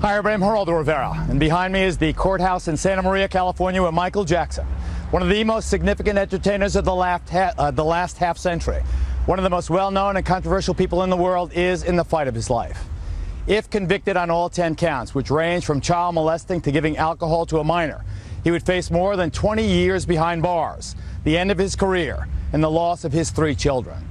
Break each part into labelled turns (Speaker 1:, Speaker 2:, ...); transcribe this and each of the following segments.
Speaker 1: Hi, everybody. I'm Geraldo Rivera, and behind me is the courthouse in Santa Maria, California, with Michael Jackson, one of the most significant entertainers of the last half century. One of the most well-known and controversial people in the world is in the fight of his life. If convicted on all 10 counts, which range from child molesting to giving alcohol to a minor, he would face more than 20 years behind bars, the end of his career, and the loss of his 3 children.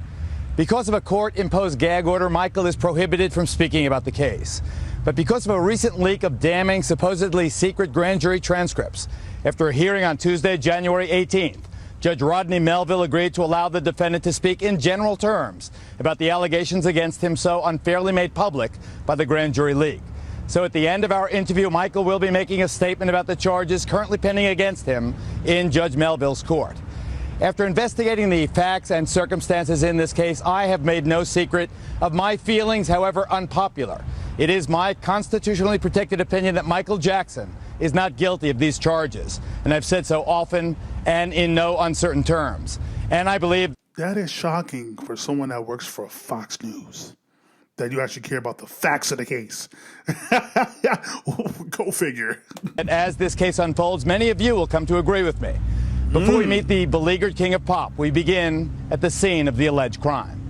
Speaker 1: Because of a court-imposed gag order, Michael is prohibited from speaking about the case. But because of a recent leak of damning, supposedly secret grand jury transcripts, after a hearing on Tuesday, January 18th, Judge Rodney Melville agreed to allow the defendant to speak in general terms about the allegations against him so unfairly made public by the grand jury leak. So at the end of our interview, Michael will be making a statement about the charges currently pending against him in Judge Melville's court. After investigating the facts and circumstances in this case, I have made no secret of my feelings, however unpopular. It is my constitutionally protected opinion that Michael Jackson is not guilty of these charges, and I've said so often and in no uncertain terms. And I believe
Speaker 2: that is shocking for someone that works for Fox News, that you actually care about the facts of the case. Go figure.
Speaker 1: And as this case unfolds, many of you will come to agree with me. Before we meet the beleaguered king of pop, we begin at the scene of the alleged crime.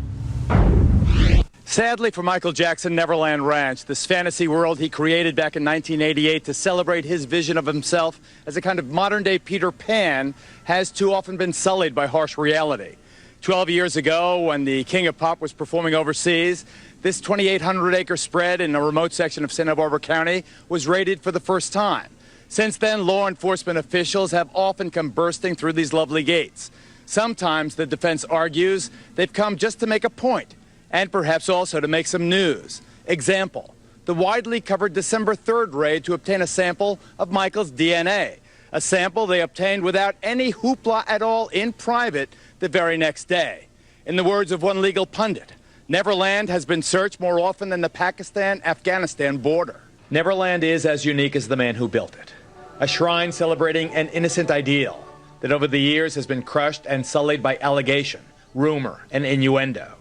Speaker 1: Sadly for Michael Jackson, Neverland Ranch, this fantasy world he created back in 1988 to celebrate his vision of himself as a kind of modern-day Peter Pan, has too often been sullied by harsh reality. 12 years ago, when the king of pop was performing overseas, this 2,800-acre spread in a remote section of Santa Barbara County was raided for the first time. Since then, law enforcement officials have often come bursting through these lovely gates. Sometimes, the defense argues, they've come just to make a point, and perhaps also to make some news. Example, the widely covered December 3rd raid to obtain a sample of Michael's DNA, a sample they obtained without any hoopla at all in private the very next day. In the words of one legal pundit, Neverland has been searched more often than the Pakistan-Afghanistan border. Neverland is as unique as the man who built it, a shrine celebrating an innocent ideal that over the years has been crushed and sullied by allegation, rumor, and innuendo.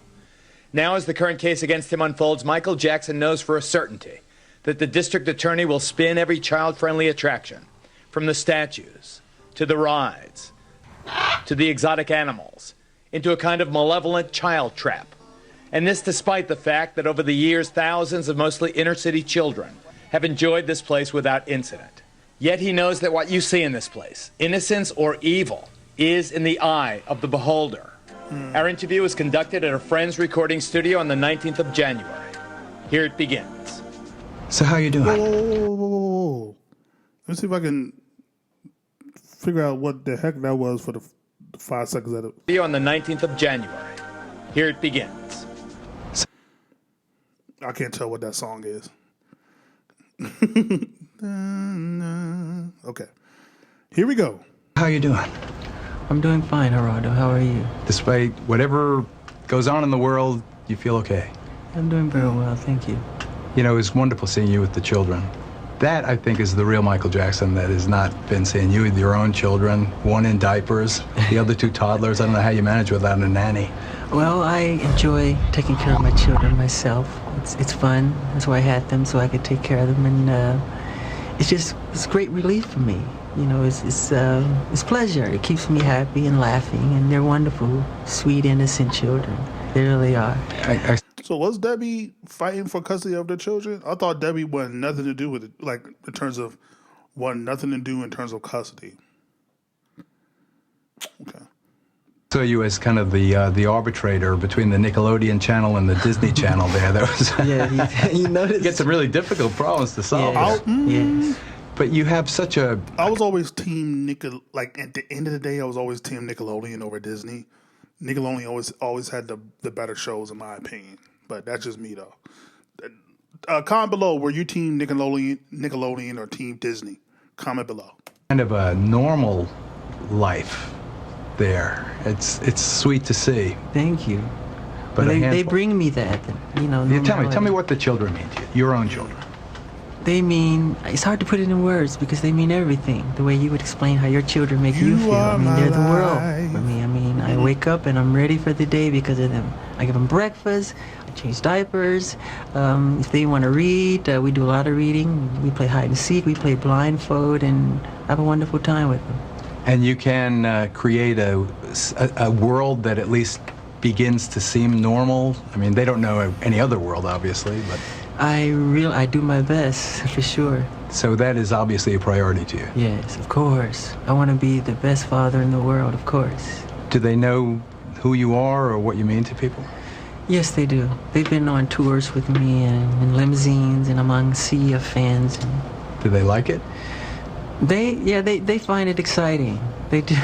Speaker 1: Now, as the current case against him unfolds, Michael Jackson knows for a certainty that the district attorney will spin every child-friendly attraction, from the statues, to the rides, to the exotic animals, into a kind of malevolent child trap. And this despite the fact that over the years, thousands of mostly inner-city children have enjoyed this place without incident. Yet he knows that what you see in this place, innocence or evil, is in the eye of the beholder. Our interview was conducted at a friend's recording studio on the 19th of January. Here it begins.
Speaker 3: So how you doing?
Speaker 2: Whoa. Let me see if I can figure out what the heck that was for the 5 seconds of it.
Speaker 1: On the 19th of January. Here it begins.
Speaker 2: I can't tell what that song is. Okay. Here we go.
Speaker 3: How you doing?
Speaker 4: I'm doing fine, Geraldo. How are you?
Speaker 3: Despite whatever goes on in the world, you feel okay?
Speaker 4: I'm doing very well, thank you.
Speaker 3: You know, it's wonderful seeing you with the children. That, I think, is the real Michael Jackson that has not been seeing you with your own children, one in diapers, the other 2 toddlers. I don't know how you manage without a nanny.
Speaker 4: Well, I enjoy taking care of my children myself. It's fun. That's why I had them, so I could take care of them. And it's great relief for me. You know, it's pleasure. It keeps me happy and laughing, and they're wonderful, sweet, innocent children. They really are.
Speaker 2: So was Debbie fighting for custody of the children? I thought Debbie wanted nothing to do with it, like in terms of custody. Okay.
Speaker 3: So you as kind of the arbitrator between the Nickelodeon channel and the Disney channel there. That was
Speaker 4: yeah, you noticed.
Speaker 3: Get some really difficult problems to solve.
Speaker 4: Yes.
Speaker 3: But you have such a...
Speaker 2: I was always team like at the end of the day, I was always team Nickelodeon over Disney. Nickelodeon always had the better shows in my opinion. But that's just me though. Comment below, were you team Nickelodeon or team Disney? Comment below.
Speaker 3: Kind of a normal life there. It's sweet to see.
Speaker 4: Thank you.
Speaker 3: But
Speaker 4: they bring me that, you know.
Speaker 3: Yeah, tell me what the children mean to you, your own children.
Speaker 4: They mean, it's hard to put it in words because they mean everything. The way you would explain how your children make you feel. I mean, they're the world for me. I mean, I wake up and I'm ready for the day because of them. I give them breakfast. I change diapers. If they want to read, we do a lot of reading. We play hide and seek. We play blindfold, and have a wonderful time with them.
Speaker 3: And you can create a world that at least begins to seem normal. I mean, they don't know any other world, obviously, but
Speaker 4: I do my best, for sure.
Speaker 3: So that is obviously a priority to you.
Speaker 4: Yes, of course. I want to be the best father in the world, of course.
Speaker 3: Do they know who you are or what you mean to people?
Speaker 4: Yes, they do. They've been on tours with me and in limousines and among a sea of fans. And
Speaker 3: do they like it?
Speaker 4: They find it exciting. They do.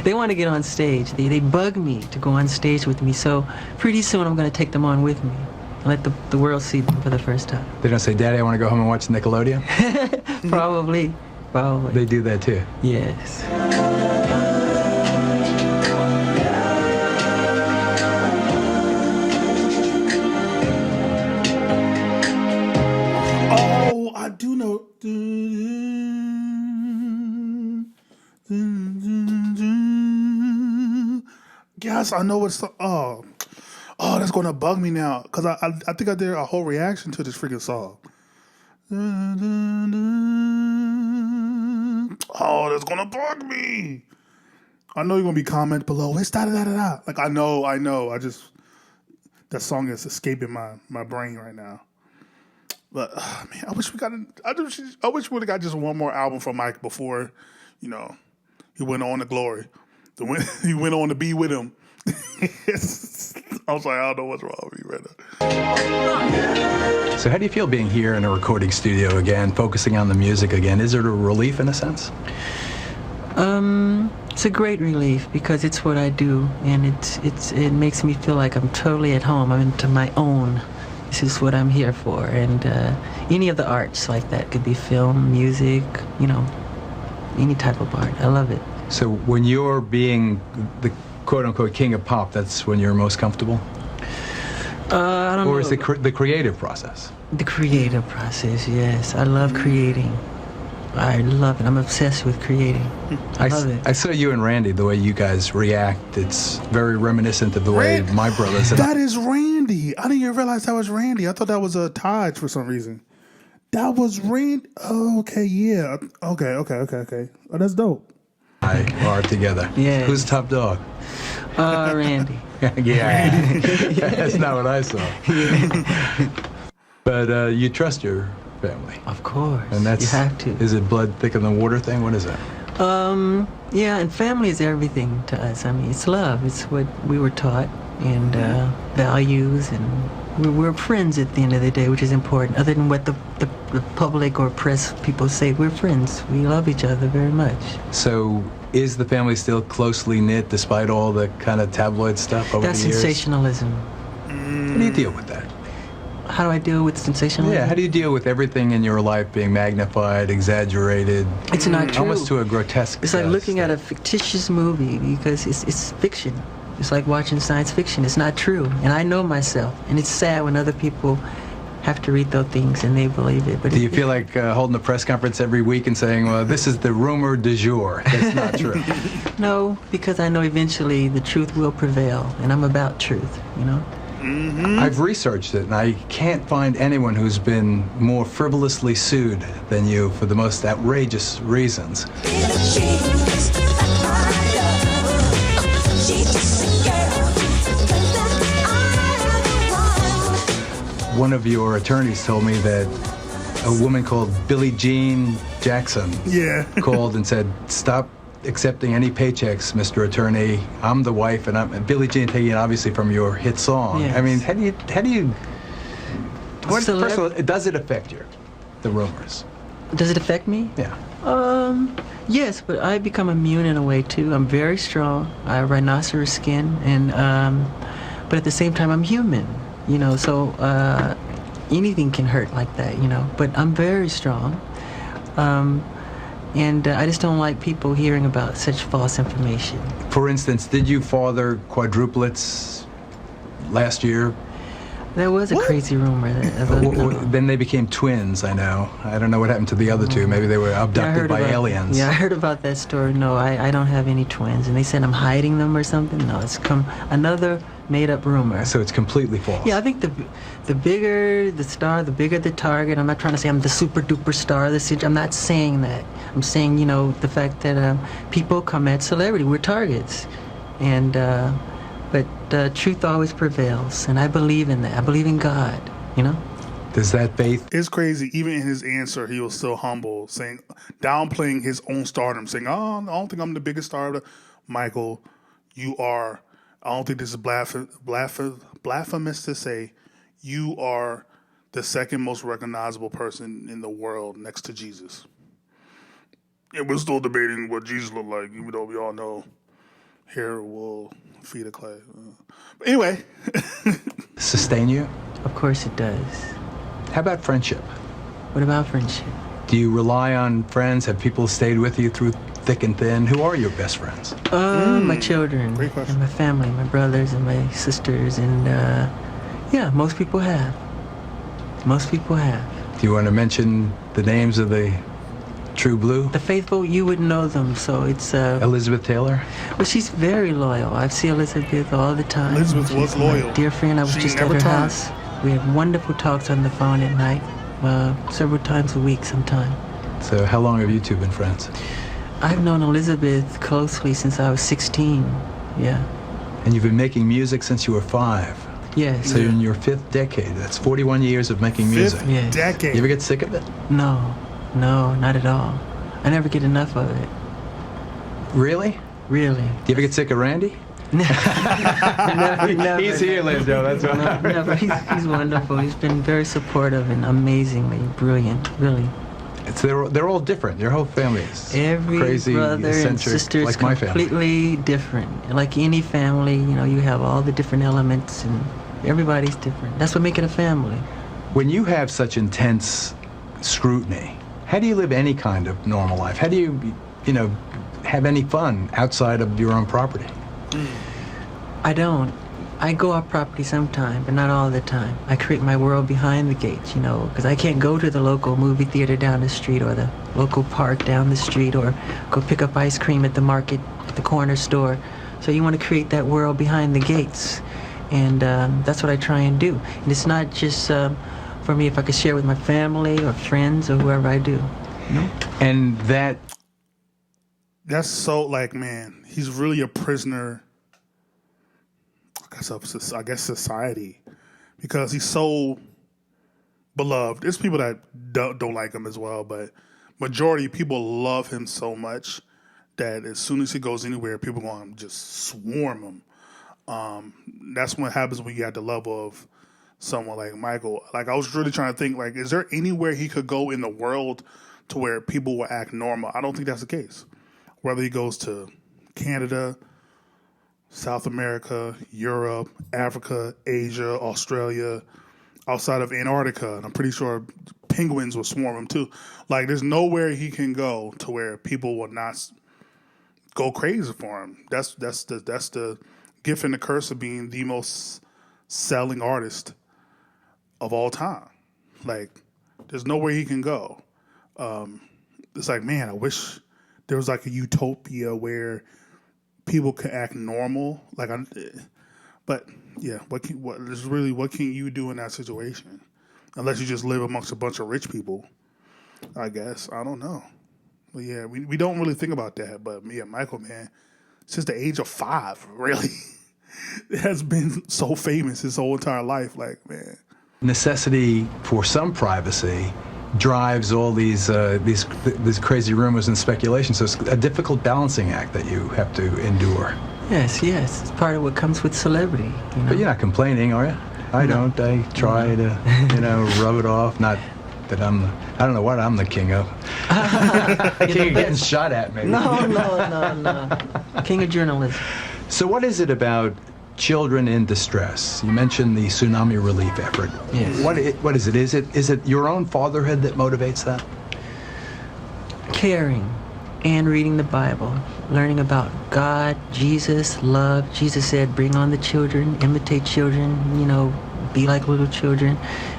Speaker 4: They want to get on stage. They bug me to go on stage with me. So pretty soon I'm going to take them on with me and let the world see them for the first time.
Speaker 3: They don't say, Daddy, I want to go home and watch Nickelodeon?
Speaker 4: Probably.
Speaker 3: They do that too?
Speaker 4: Yes.
Speaker 2: Oh, I do know. Yes, I know what's. Oh, that's gonna bug me now because I think I did a whole reaction to this freaking song. Oh, that's gonna bug me. I know you're gonna be commenting below. It's da da da da. Like I know. That song is escaping my brain right now. But man, I wish we would have got just one more album from Mike before, he went on to glory. He went on to be with him. I was like, I don't know what's wrong with me right now.
Speaker 3: So how do you feel being here in a recording studio again, focusing on the music again? Is it a relief in a sense?
Speaker 4: It's a great relief because it's what I do, and it makes me feel like I'm totally at home. I'm into my own. This is what I'm here for, and any of the arts like that could be film, music, any type of art. I love it.
Speaker 3: So when you're being the quote-unquote king of pop, that's when you're most comfortable?
Speaker 4: I don't know.
Speaker 3: Or is it the creative process?
Speaker 4: The creative process, yes. I love creating. I love it. I'm obsessed with creating. I love it.
Speaker 3: I saw you and Randy, the way you guys react. It's very reminiscent of the way my brothers and
Speaker 2: That is Randy. I didn't even realize that was Randy. I thought that was a Taj for some reason. That was Randy. Oh, okay, yeah. Okay. Oh, that's dope.
Speaker 3: are together.
Speaker 4: Yeah.
Speaker 3: Who's top dog?
Speaker 4: Randy.
Speaker 3: Yeah. That's not what I saw. But you trust your family.
Speaker 4: Of course.
Speaker 3: And that's,
Speaker 4: you have to.
Speaker 3: Is it blood thicker than water thing? What is that?
Speaker 4: Yeah, and family is everything to us. I mean, it's love. It's what we were taught, and values, and we're friends at the end of the day, which is important. Other than what the public or press people say, we're friends. We love each other very much.
Speaker 3: So is the family still closely knit despite all the kind of tabloid stuff over
Speaker 4: That's
Speaker 3: the years?
Speaker 4: sensationalism.
Speaker 3: How do you deal with that?
Speaker 4: How do I deal with sensationalism?
Speaker 3: Yeah, how do you deal with everything in your life being magnified, exaggerated?
Speaker 4: It's not true.
Speaker 3: Almost to a grotesque
Speaker 4: It's like looking at a fictitious movie because it's fiction. It's like watching science fiction. It's not true. And I know myself. And it's sad when other people have to read those things and they believe it. But
Speaker 3: do you feel like holding a press conference every week and saying, well, this is the rumor du jour? That's not true.
Speaker 4: No, because I know eventually the truth will prevail. And I'm about truth, you know?
Speaker 2: Mm-hmm.
Speaker 3: I've researched it, and I can't find anyone who's been more frivolously sued than you for the most outrageous reasons. One of your attorneys told me that a woman called Billie Jean Jackson called and said, "Stop accepting any paychecks, Mr. Attorney. I'm the wife, and I'm Billie Jean, taking it obviously from your hit song."
Speaker 4: Yes.
Speaker 3: I mean, how do you? First of all, does it affect you? The rumors.
Speaker 4: Does it affect me?
Speaker 3: Yeah.
Speaker 4: Yes, but I become immune in a way too. I'm very strong. I have rhinoceros skin, and but at the same time, I'm human. You know, so anything can hurt like that. You know, but I'm very strong. And I just don't like people hearing about such false information.
Speaker 3: For instance, did you father quadruplets last year?
Speaker 4: There was a crazy rumor that
Speaker 3: then they became twins, I know. I don't know what happened to the other two. Maybe they were abducted by aliens.
Speaker 4: Yeah, I heard about that story. No, I don't have any twins. And they said I'm hiding them or something. No, it's come another made-up rumor.
Speaker 3: So it's completely false.
Speaker 4: Yeah, I think the bigger the star, the bigger the target. I'm not trying to say I'm the super-duper star. I'm not saying that. I'm saying, you know, the fact that people come at celebrity. We're targets. And, but truth always prevails. And I believe in that. I believe in God, you know?
Speaker 3: Does that faith...
Speaker 2: It's crazy. Even in his answer, he was still humble, downplaying his own stardom, saying, "Oh, I don't think I'm the biggest star of the..." Michael, you are. I don't think this is blasphemous to say. You are the second most recognizable person in the world next to Jesus. And we're still debating what Jesus looked like, even though we all know hair will feed a clay. But anyway.
Speaker 3: Sustain you?
Speaker 4: Of course it does.
Speaker 3: How about friendship?
Speaker 4: What about friendship?
Speaker 3: Do you rely on friends? Have people stayed with you through thick and thin? Who are your best friends?
Speaker 4: My children.
Speaker 2: Great question.
Speaker 4: And my family, my brothers and my sisters. And, yeah, most people have. Most people have.
Speaker 3: Do you want to mention the names of the True Blue?
Speaker 4: The faithful, you would know them, so it's...
Speaker 3: Elizabeth Taylor?
Speaker 4: Well, she's very loyal. I see Elizabeth all the time.
Speaker 2: Elizabeth was loyal.
Speaker 4: My dear friend, I was just at her house. We have wonderful talks on the phone at night, several times a week sometime.
Speaker 3: So how long have you two been friends?
Speaker 4: I've known Elizabeth closely since I was 16, yeah.
Speaker 3: And you've been making music since you were 5.
Speaker 4: Yes.
Speaker 3: So you're in your 5th decade. That's 41 years of making music.
Speaker 2: 5th
Speaker 4: Yes.
Speaker 2: decade.
Speaker 3: You ever get sick of it?
Speaker 4: No, not at all. I never get enough of it.
Speaker 3: Really?
Speaker 4: Really.
Speaker 3: Do you ever get sick of Randy?
Speaker 4: Never.
Speaker 3: He's here, Liz, Joe. That's why.
Speaker 4: Never. He's wonderful. He's been very supportive and amazingly brilliant, really.
Speaker 3: They're all different. Your whole family is
Speaker 4: Every
Speaker 3: crazy,
Speaker 4: brother
Speaker 3: eccentric,
Speaker 4: and sister is
Speaker 3: like my family.
Speaker 4: completely different. Like any family, you know, you have all the different elements, and everybody's different. That's what makes it a family.
Speaker 3: When you have such intense scrutiny, how do you live any kind of normal life? How do you, have any fun outside of your own property?
Speaker 4: I don't. I go off property sometime, but not all the time. I create my world behind the gates, because I can't go to the local movie theater down the street or the local park down the street or go pick up ice cream at the market, at the corner store. So you want to create that world behind the gates. And that's what I try and do. And it's not just for me if I could share with my family or friends or whoever I do.
Speaker 3: And
Speaker 2: that's so man, he's really a prisoner, I guess society, because he's so beloved. There's people that don't like him as well, but majority of people love him so much that as soon as he goes anywhere, people are going to just swarm him. That's what happens when you have the level of someone like Michael. I was really trying to think, is there anywhere he could go in the world to where people will act normal? I don't think that's the case. Whether he goes to Canada, South America, Europe, Africa, Asia, Australia, outside of Antarctica, and I'm pretty sure penguins will swarm him too. There's nowhere he can go to where people will not go crazy for him. That's the gift and the curse of being the most selling artist of all time. There's nowhere he can go. It's man, I wish there was a utopia where people could act normal. But yeah, what can you do in that situation? Unless you just live amongst a bunch of rich people, I guess. I don't know. But yeah, we don't really think about that. But yeah, Michael, man, since the age of 5, really, has been so famous his whole entire life. Man. Necessity
Speaker 3: for some privacy drives all these crazy rumors and speculation. So it's a difficult balancing act that you have to endure.
Speaker 4: Yes. It's part of what comes with celebrity.
Speaker 3: But you're not complaining, are you? I don't. I try to, rub it off. Not that I don't know what I'm the king of. King of getting shot at, maybe.
Speaker 4: No. King of journalism.
Speaker 3: So what is it about children in distress? You mentioned the tsunami relief effort.
Speaker 4: Yes.
Speaker 3: What is it? Is it your own fatherhood that motivates that?
Speaker 4: Caring and reading the Bible, learning about God, Jesus, love. Jesus said, bring on the children, imitate children, be like little children,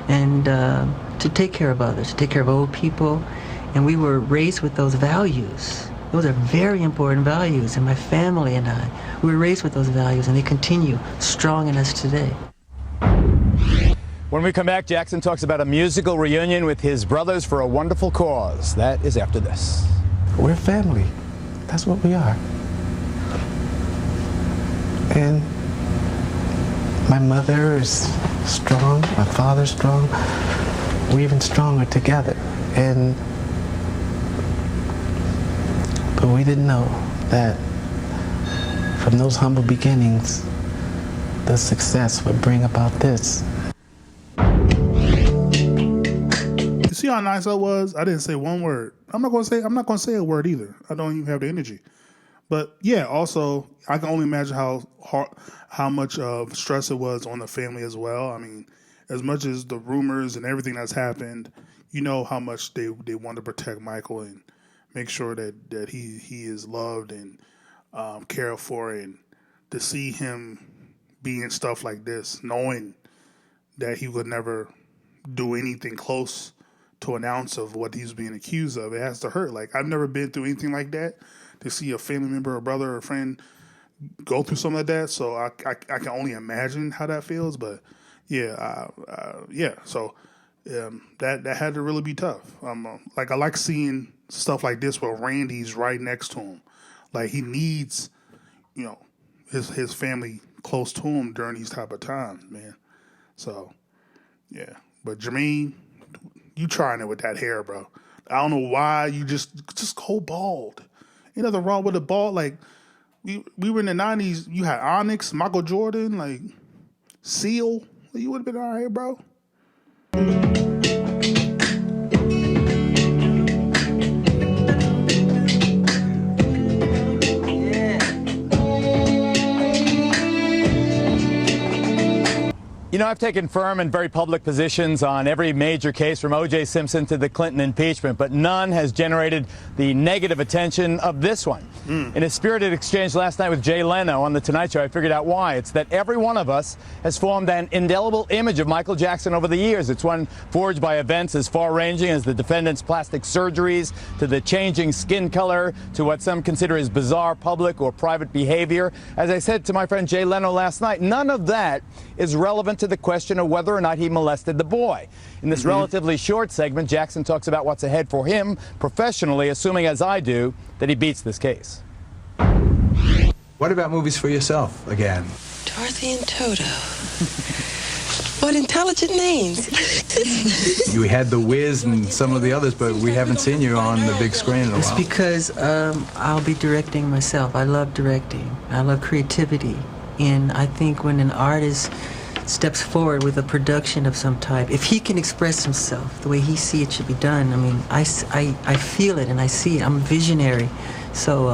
Speaker 4: and to take care of others, to take care of old people. And we were raised with those values. Those are very important values, and my family and I, we were raised with those values, and they continue strong in us today.
Speaker 1: When we come back, Jackson talks about a musical reunion with his brothers for a wonderful cause. That is after this.
Speaker 5: We're family. That's what we are. And my mother is strong, my father's strong. We're even stronger together. But we didn't know that from those humble beginnings, the success would bring about this.
Speaker 2: You see how nice I was? I didn't say one word. I'm not gonna say a word either. I don't even have the energy. But yeah, also I can only imagine how much of stress it was on the family as well. I mean, as much as the rumors and everything that's happened, you know how much they want to protect Michael and make sure that he is loved and cared for, and to see him being stuff like this, knowing that he would never do anything close to an ounce of what he's being accused of, it has to hurt. Like, I've never been through anything like that, to see a family member, a brother, or a friend go through something like that. So I can only imagine how that feels. But yeah, So that had to really be tough. Like, I like seeing stuff like this where Randy's right next to him. Like, he needs, his family close to him during these type of times, man. So yeah, but Jermaine, you trying it with that hair, bro. I don't know why you just go bald. Ain't nothing wrong with a bald. Like, we were in the 90s. You had Onyx, Michael Jordan, like Seal. You would have been all right, bro.
Speaker 1: I've taken firm and very public positions on every major case from O.J. Simpson to the Clinton impeachment, but none has generated the negative attention of this one. In a spirited exchange last night with Jay Leno on The Tonight Show, I figured out why. It's that every one of us has formed an indelible image of Michael Jackson over the years. It's one forged by events as far-ranging as the defendant's plastic surgeries, to the changing skin color, to what some consider his bizarre public or private behavior. As I said to my friend Jay Leno last night, none of that is relevant to the question of whether or not he molested the boy. In this relatively short segment, Jackson talks about what's ahead for him professionally, assuming, as I do, that he beats this case.
Speaker 3: What about movies for yourself again?
Speaker 6: Dorothy and Toto. What intelligent names.
Speaker 3: You had The Wiz and some of the others, but we haven't seen you on the big screen in a while.
Speaker 4: It's because I'll be directing myself. I love directing. I love creativity. And I think when an artist steps forward with a production of some type, if he can express himself the way he sees it should be done, I mean, I feel it and I see it. I'm a visionary. So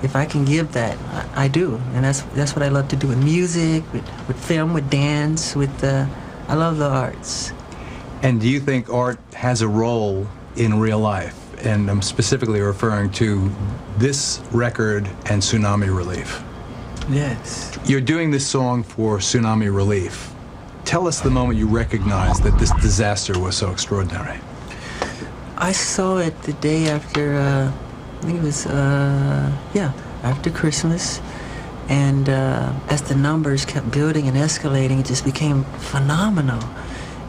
Speaker 4: if I can give that, I do. And that's what I love to do with music, with film, with dance, I love the arts.
Speaker 3: And do you think art has a role in real life? And I'm specifically referring to this record and tsunami relief.
Speaker 4: Yes.
Speaker 3: You're doing this song for tsunami relief. Tell us the moment you recognized that this disaster was so extraordinary.
Speaker 4: I saw it the day after, I think it was, after Christmas. And as the numbers kept building and escalating, it just became phenomenal.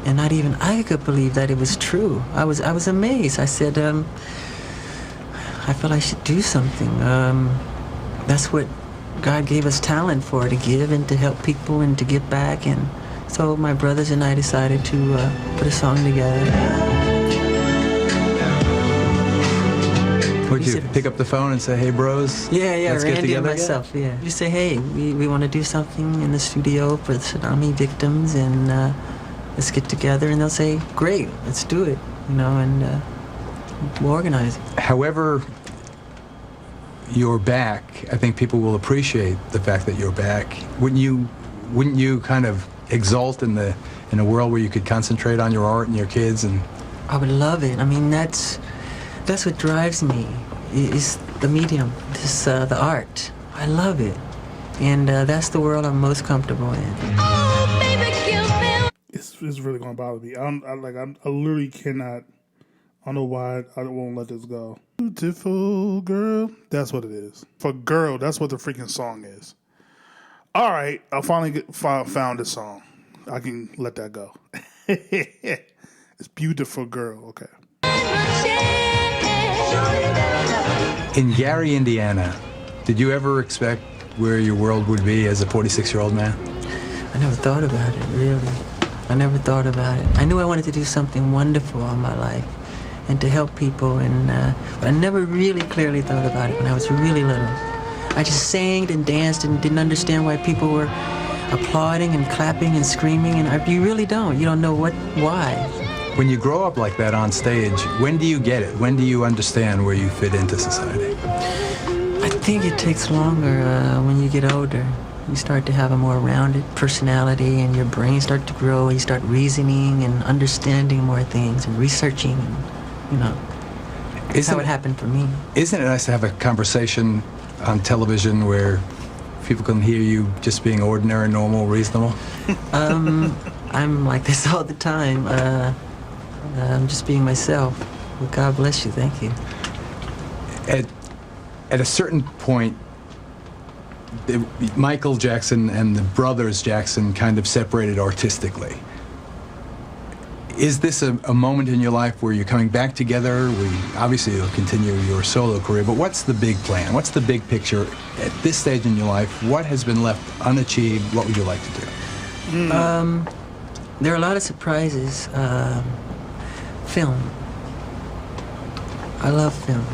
Speaker 4: And not even I could believe that it was true. I was amazed. I said, I felt I should do something. That's what God gave us talent for, to give and to help people and to give back. And so my brothers and I decided to put a song together.
Speaker 3: Would you pick up the phone and say, hey, bros?
Speaker 4: Yeah,
Speaker 3: let's
Speaker 4: Randy
Speaker 3: get together
Speaker 4: and myself, again? Yeah. You say, hey, we want to do something in the studio for the tsunami victims, and let's get together. And they'll say, great, let's do it, and we'll organize it.
Speaker 3: However you're back, I think people will appreciate the fact that you're back. Wouldn't you kind of exult in a world where you could concentrate on your art and your kids? And
Speaker 4: I would love it. I mean, that's what drives me, is the medium, the art. I love it, and that's the world I'm most comfortable in.
Speaker 2: It's really gonna bother me. I literally cannot I don't know why I won't let this go. Beautiful girl. That's what it is. For girl, that's what the freaking song is. All right, I finally found this song. I can let that go. It's Beautiful Girl. Okay.
Speaker 3: In Gary, Indiana, did you ever expect where your world would be as a 46-year-old man?
Speaker 4: I never thought about it, really. I never thought about it. I knew I wanted to do something wonderful in my life and to help people, but I never really clearly thought about it when I was really little. I just sang and danced and didn't understand why people were applauding and clapping and screaming, and you really don't. You don't know why.
Speaker 3: When you grow up like that on stage, when do you get it? When do you understand where you fit into society?
Speaker 4: I think it takes longer when you get older. You start to have a more rounded personality, and your brain starts to grow, and you start reasoning and understanding more things and researching, and, that's how it happened for me.
Speaker 3: Isn't it nice to have a conversation on television where people can hear you just being ordinary, normal, reasonable?
Speaker 4: I'm like this all the time. I'm just being myself. Well, God bless you. Thank you.
Speaker 3: At a certain point, Michael Jackson and the brothers Jackson kind of separated artistically. Is this a moment in your life where you're coming back together? Obviously, you'll continue your solo career, but what's the big plan? What's the big picture at this stage in your life? What has been left unachieved? What would you like to do?
Speaker 4: There are a lot of surprises. Film. I love film.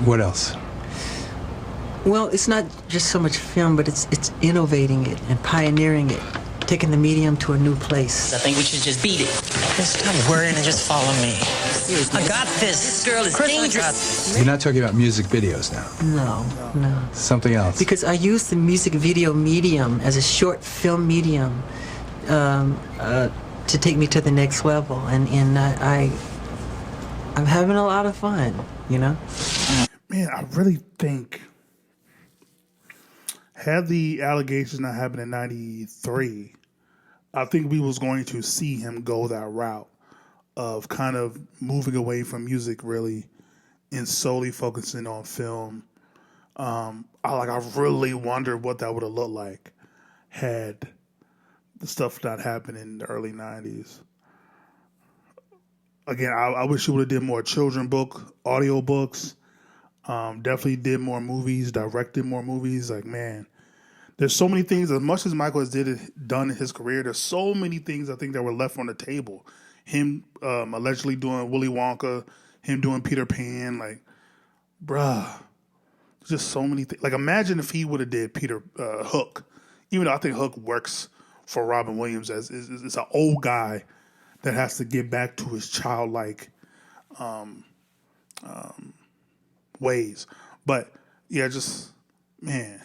Speaker 3: What else?
Speaker 4: Well, it's not just so much film, but it's innovating it and pioneering it, taking the medium to a new place.
Speaker 7: I think we should just beat it. Just stop worrying and just follow me. I got this. This girl is dangerous.
Speaker 3: You're not talking about music videos now?
Speaker 4: No.
Speaker 3: Something else?
Speaker 4: Because I use the music video medium as a short film medium to take me to the next level, and I'm having a lot of fun, Man,
Speaker 2: I really think had the allegations not happened in '93, I think we was going to see him go that route of kind of moving away from music really and solely focusing on film. I really wonder what that would have looked like had the stuff not happened in the early '90s. Again, I wish he would have did more children book, audio books. Definitely did more movies, directed more movies. Like, man, there's so many things. As much as Michael has done in his career, there's so many things I think that were left on the table. Him allegedly doing Willy Wonka, him doing Peter Pan. Like, bruh, just so many things. Like, imagine if he would have did Hook. Even though I think Hook works for Robin Williams as is an old guy that has to get back to his childlike ways. But yeah, just, man,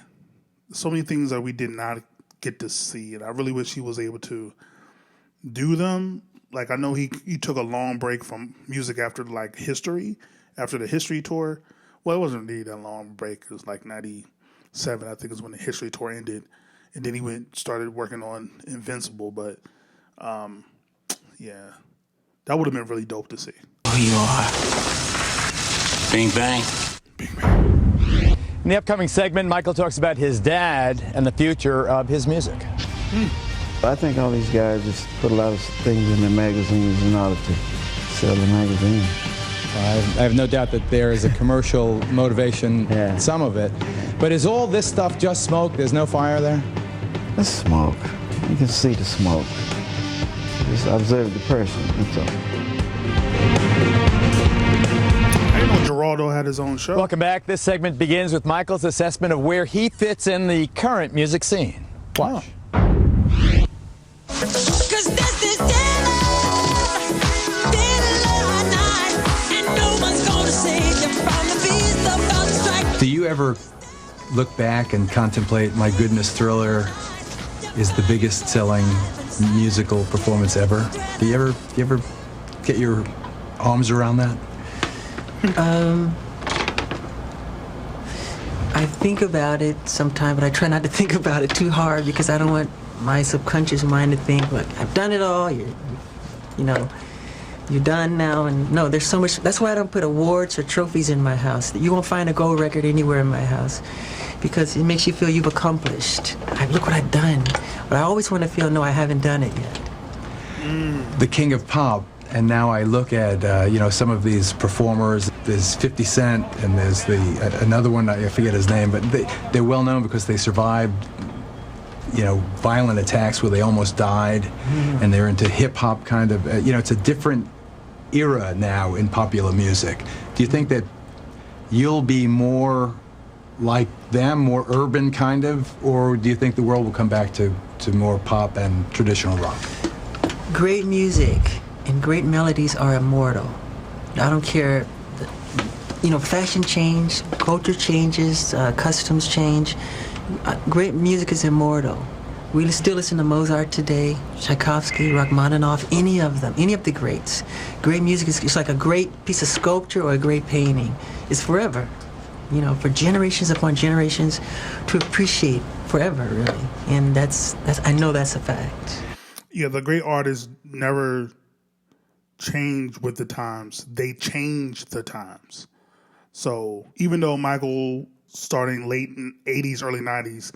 Speaker 2: so many things that we did not get to see, and I really wish he was able to do them. Like, I know he took a long break from music after after the History tour. Well, it wasn't really that long break. It was like 97, I think, is when the History tour ended, and then he started working on Invincible. But yeah, that would have been really dope to see.
Speaker 7: Who you are? Bing bang.
Speaker 2: Bing bang.
Speaker 1: In the upcoming segment, Michael talks about his dad and the future of his music.
Speaker 8: I think all these guys just put a lot of things in their magazines in order to sell the magazine.
Speaker 3: I have no doubt that there is a commercial motivation in some of it. But is all this stuff just smoke? There's no fire there?
Speaker 8: It's smoke. You can see the smoke. Just observe the person, that's all.
Speaker 2: I didn't know Geraldo had his own show.
Speaker 1: Welcome back. This segment begins with Michael's assessment of where he fits in the current music scene. Watch.
Speaker 3: Do you ever look back and contemplate, my goodness, Thriller is the biggest selling musical performance ever? Do you ever get your arms around that?
Speaker 4: I think about it sometimes, but I try not to think about it too hard because I don't want my subconscious mind to think, look, I've done it all, You're done now, and no, there's so much. That's why I don't put awards or trophies in my house. You won't find a gold record anywhere in my house, because it makes you feel you've accomplished. Look what I've done. But I always want to feel, no, I haven't done it yet.
Speaker 3: The king of pop, and now I look at some of these performers. There's 50 Cent, and there's another one, I forget his name, but they're well known because they survived violent attacks where they almost died, and they're into hip hop kind of. It's a different era now in popular music. Do you think that you'll be more like them, more urban kind of, or do you think the world will come back to more pop and traditional rock?
Speaker 4: Great music and great melodies are immortal. I don't care, fashion change, culture changes, customs change. Great music is immortal. We still listen to Mozart today, Tchaikovsky, Rachmaninoff, any of them, any of the greats. Great music is like a great piece of sculpture or a great painting. It's forever, for generations upon generations to appreciate forever, really. And that's I know that's a fact.
Speaker 2: Yeah, the great artists never change with the times. They change the times. So even though Michael, starting late 80s, early 90s,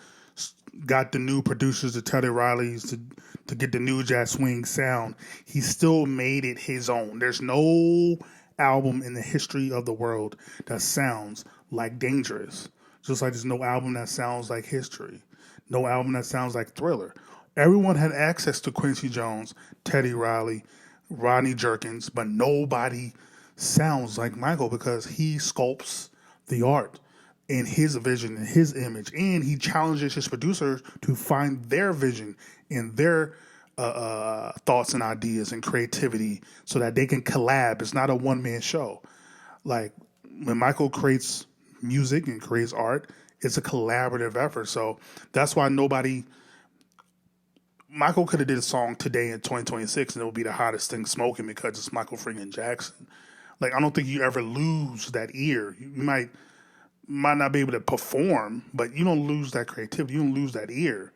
Speaker 2: got the new producers, the Teddy Rileys, to get the new jazz swing sound, he still made it his own. There's no album in the history of the world that sounds like Dangerous. Just like there's no album that sounds like History. No album that sounds like Thriller. Everyone had access to Quincy Jones, Teddy Riley, Rodney Jerkins, but nobody sounds like Michael because he sculpts the art in his vision and his image, and he challenges his producers to find their vision and their thoughts and ideas and creativity so that they can collab. It's not a one-man show. Like, when Michael creates music and creates art, it's a collaborative effort. So that's why Michael could have did a song today in 2026 and it would be the hottest thing smoking because it's Michael freaking Jackson. Like, I don't think you ever lose that ear. You might not be able to perform, but you don't lose that creativity. You don't lose that ear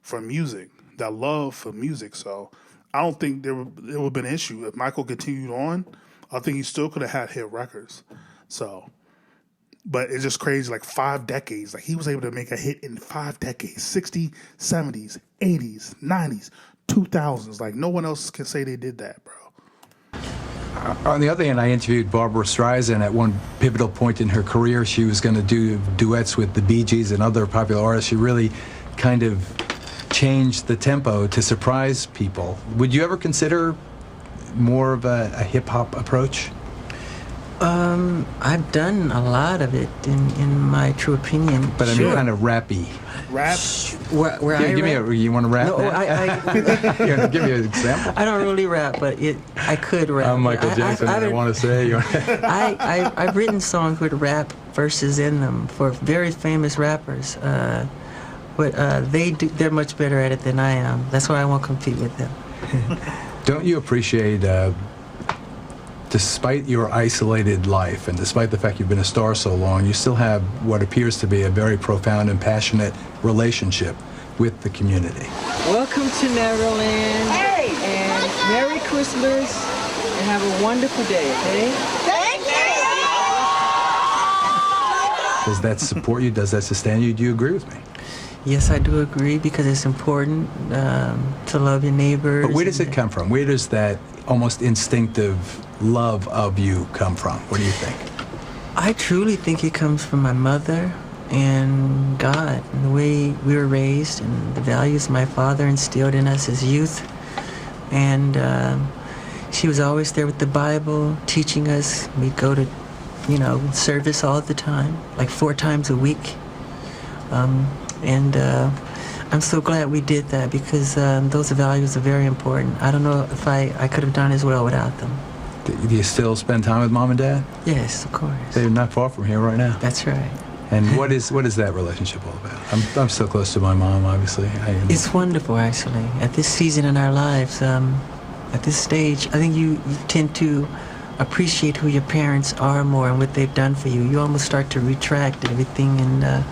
Speaker 2: for music, that love for music. So I don't think there would have been an issue. If Michael continued on, I think he still could have had hit records. So, but it's just crazy, like 5 decades. Like, he was able to make a hit in 5 decades, 60s, 70s, 80s, 90s, 2000s. Like, no one else can say they did that, bro.
Speaker 3: On the other hand, I interviewed Barbra Streisand at one pivotal point in her career. She was going to do duets with the Bee Gees and other popular artists. She really kind of changed the tempo to surprise people. Would you ever consider more of a hip-hop approach?
Speaker 4: I've done a lot of it, in my true opinion.
Speaker 3: But I mean, kind of rappy.
Speaker 2: Rap?
Speaker 3: You want to rap?
Speaker 4: No,
Speaker 3: Give me an example.
Speaker 4: I don't really rap, but I could rap.
Speaker 3: I'm Michael Jackson, I want to say.
Speaker 4: I've written songs with rap verses in them for very famous rappers. But they're much better at it than I am. That's why I won't compete with them.
Speaker 3: Don't you appreciate, despite your isolated life and despite the fact you've been a star so long, you still have what appears to be a very profound and passionate relationship with the community?
Speaker 4: Welcome to Neverland. Hey! And Merry Christmas, and have a wonderful day, okay?
Speaker 9: Thank you!
Speaker 3: Does that support you? Does that sustain you? Do you agree with me?
Speaker 4: Yes, I do agree, because it's important to love your neighbors.
Speaker 3: But where does it come from? Where does that almost instinctive love of you come from? What do you think?
Speaker 4: I truly think it comes from my mother and God, and the way we were raised, and the values my father instilled in us as youth. And she was always there with the Bible, teaching us. We'd go to, service all the time, like 4 times a week. And I'm so glad we did that, because those values are very important. I don't know if I could have done as well without them.
Speaker 3: Do you still spend time with Mom and Dad?
Speaker 4: Yes, of course.
Speaker 3: They're not far from here right now.
Speaker 4: That's right.
Speaker 3: And what is that relationship all about? I'm still close to my mom, obviously.
Speaker 4: It's wonderful, actually. At this season in our lives, at this stage, I think you tend to appreciate who your parents are more and what they've done for you. You almost start to retract everything and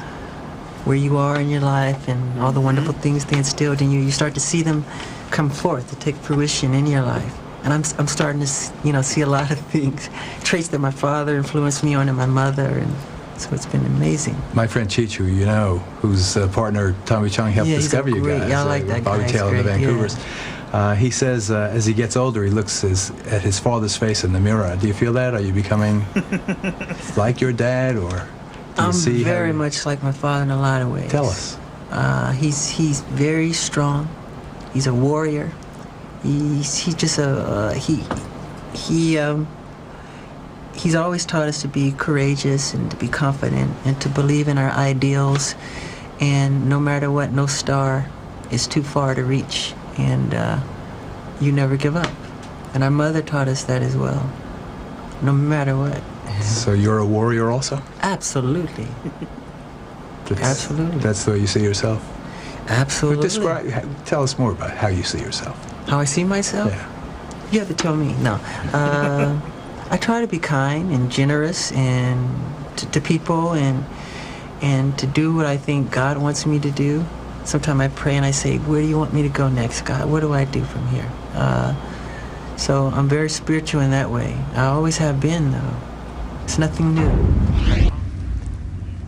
Speaker 4: where you are in your life and all the wonderful things they instilled in you. You start to see them come forth, to take fruition in your life. And I'm starting to, see a lot of things, traits that my father influenced me on and my mother, and so it's been amazing.
Speaker 3: My friend Chichu, whose partner Tommy Chong helped discover you guys.
Speaker 4: Yeah, I like that
Speaker 3: Bobby
Speaker 4: guy.
Speaker 3: Taylor and the Vancouvers. Yeah. He says as he gets older, he looks at his father's face in the mirror. Do you feel that? Are you becoming like your dad, or do you see
Speaker 4: very much like my father in a lot of ways.
Speaker 3: Tell us.
Speaker 4: He's very strong. He's a warrior. He's always taught us to be courageous and to be confident and to believe in our ideals, and no matter what, no star is too far to reach, and you never give up. And our mother taught us that as well, no matter what.
Speaker 3: So you're a warrior also?
Speaker 4: Absolutely. Absolutely.
Speaker 3: That's the way you see yourself?
Speaker 4: Absolutely.
Speaker 3: But tell us more about how you see yourself.
Speaker 4: How I see myself?
Speaker 3: Yeah.
Speaker 4: You have to tell me. No. I try to be kind and generous and to people and to do what I think God wants me to do. Sometimes I pray and I say, where do you want me to go next, God? What do I do from here? So I'm very spiritual in that way. I always have been, though. It's nothing new.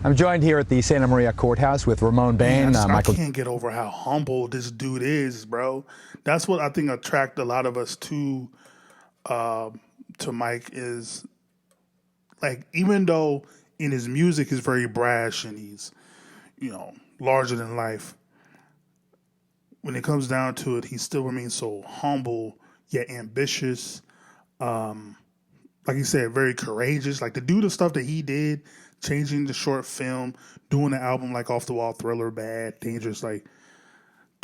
Speaker 1: I'm joined here at the Santa Maria Courthouse with Ramon Bain.
Speaker 2: Man, I can't get over how humble this dude is, bro. That's what I think attracted a lot of us to Mike is, like, even though in his music he's very brash and he's, larger than life, when it comes down to it, he still remains so humble yet ambitious. Like you said, very courageous. Like, to do the stuff that he did, changing the short film, doing an album like Off the Wall, Thriller, Bad, Dangerous,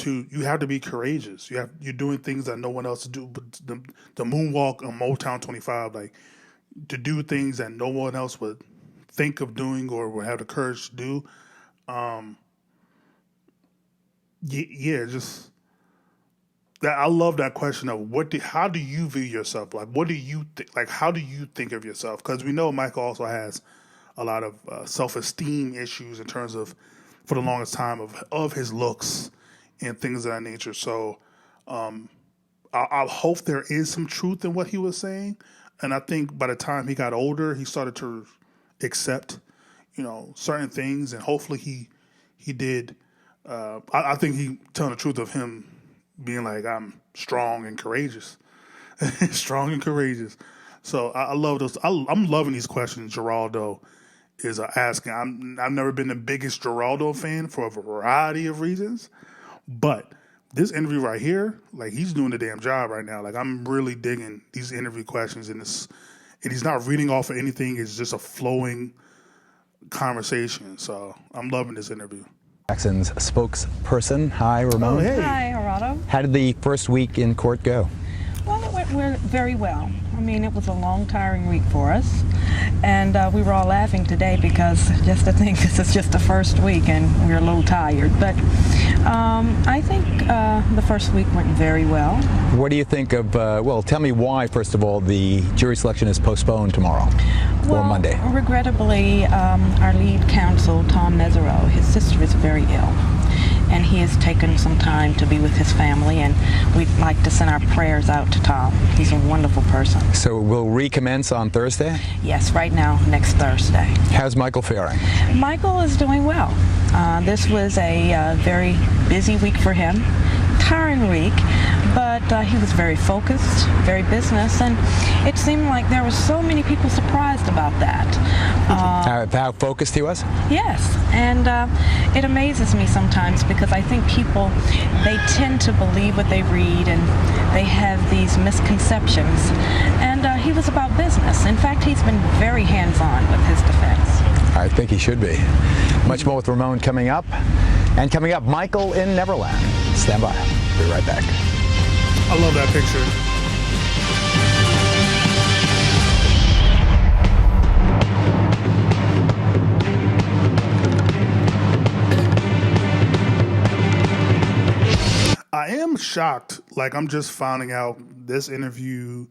Speaker 2: you have to be courageous. You're doing things that no one else do. But the moonwalk on Motown 25, like, to do things that no one else would think of doing or would have the courage to do. Just that. I love that question of how do you view yourself? Like, what do you think? Like, how do you think of yourself? Because we know Michael also has a lot of self-esteem issues in terms of, for the longest time, of his looks and things of that nature. So I hope there is some truth in what he was saying. And I think by the time he got older, he started to accept, certain things. And hopefully he did. I think he telling the truth of him being like, I'm strong and courageous. Strong and courageous. So I love those. I'm loving these questions Geraldo is asking. I've never been the biggest Geraldo fan for a variety of reasons, but this interview right here, like, he's doing the damn job right now. Like, I'm really digging these interview questions, and he's not reading off of anything. It's just a flowing conversation. So I'm loving this interview.
Speaker 1: Jackson's spokesperson. Hi, Ramon.
Speaker 2: Oh, hey.
Speaker 9: Hi, Geraldo.
Speaker 1: How did the first week in court go?
Speaker 9: Well, it went very well. I mean, it was a long, tiring week for us. And we were all laughing today because just to think this is just the first week and we're a little tired. But I think the first week went very well.
Speaker 1: What do you think of, tell me why, first of all, the jury selection is postponed tomorrow or Monday?
Speaker 9: Regrettably, our lead counsel, Tom Mesereau, his sister is very ill. And he has taken some time to be with his family, and we'd like to send our prayers out to Tom. He's a wonderful person.
Speaker 1: So we'll recommence on Thursday?
Speaker 9: Yes, right now, next Thursday.
Speaker 1: How's Michael faring?
Speaker 9: Michael is doing well. This was a very busy week for him, tiring week, but he was very focused, very business, and it seemed like there were so many people surprised about that.
Speaker 1: How focused he was?
Speaker 9: Yes, and it amazes me sometimes because I think people, they tend to believe what they read and they have these misconceptions, and he was about business. In fact, he's been very hands-on with his defense.
Speaker 1: I think he should be. Much more with Ramon coming up. And coming up, Michael in Neverland. Stand by. Be right back.
Speaker 2: I love that picture. I am shocked. Like, I'm just finding out this interview,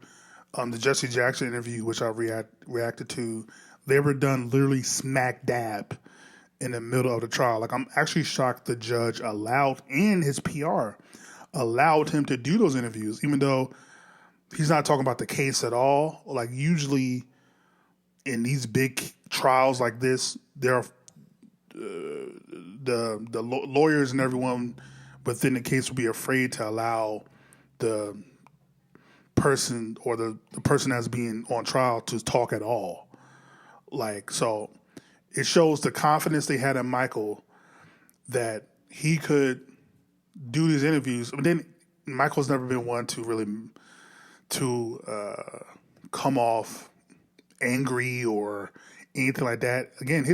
Speaker 2: the Jesse Jackson interview, which I reacted to, they were done literally smack dab in the middle of the trial. Like, I'm actually shocked the judge allowed, and his PR allowed him to do those interviews, even though he's not talking about the case at all. Like usually in these big trials like this, there are the lawyers and everyone within the case will be afraid to allow the person or the person that's being on trial to talk at all. Like, so it shows the confidence they had in Michael that he could do these interviews. But then Michael's never been one to really come off angry or anything like that. Again,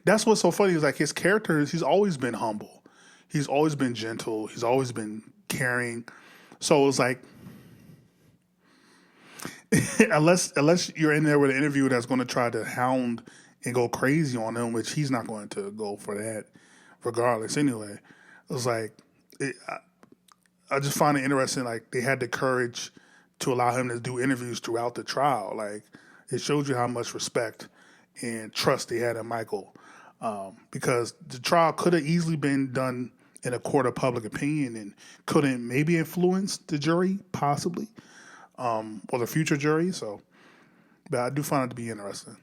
Speaker 2: that's what's so funny is like his character he's always been humble. He's always been gentle. He's always been caring. So it's like, unless you're in there with an interviewer that's going to try to hound and go crazy on him, which he's not going to go for that regardless anyway. It was like, I just find it interesting, like they had the courage to allow him to do interviews throughout the trial. Like it shows you how much respect and trust they had in Michael. Because the trial could have easily been done in a court of public opinion and couldn't maybe influence the jury, possibly, or the future jury. So, but I do find it to be interesting.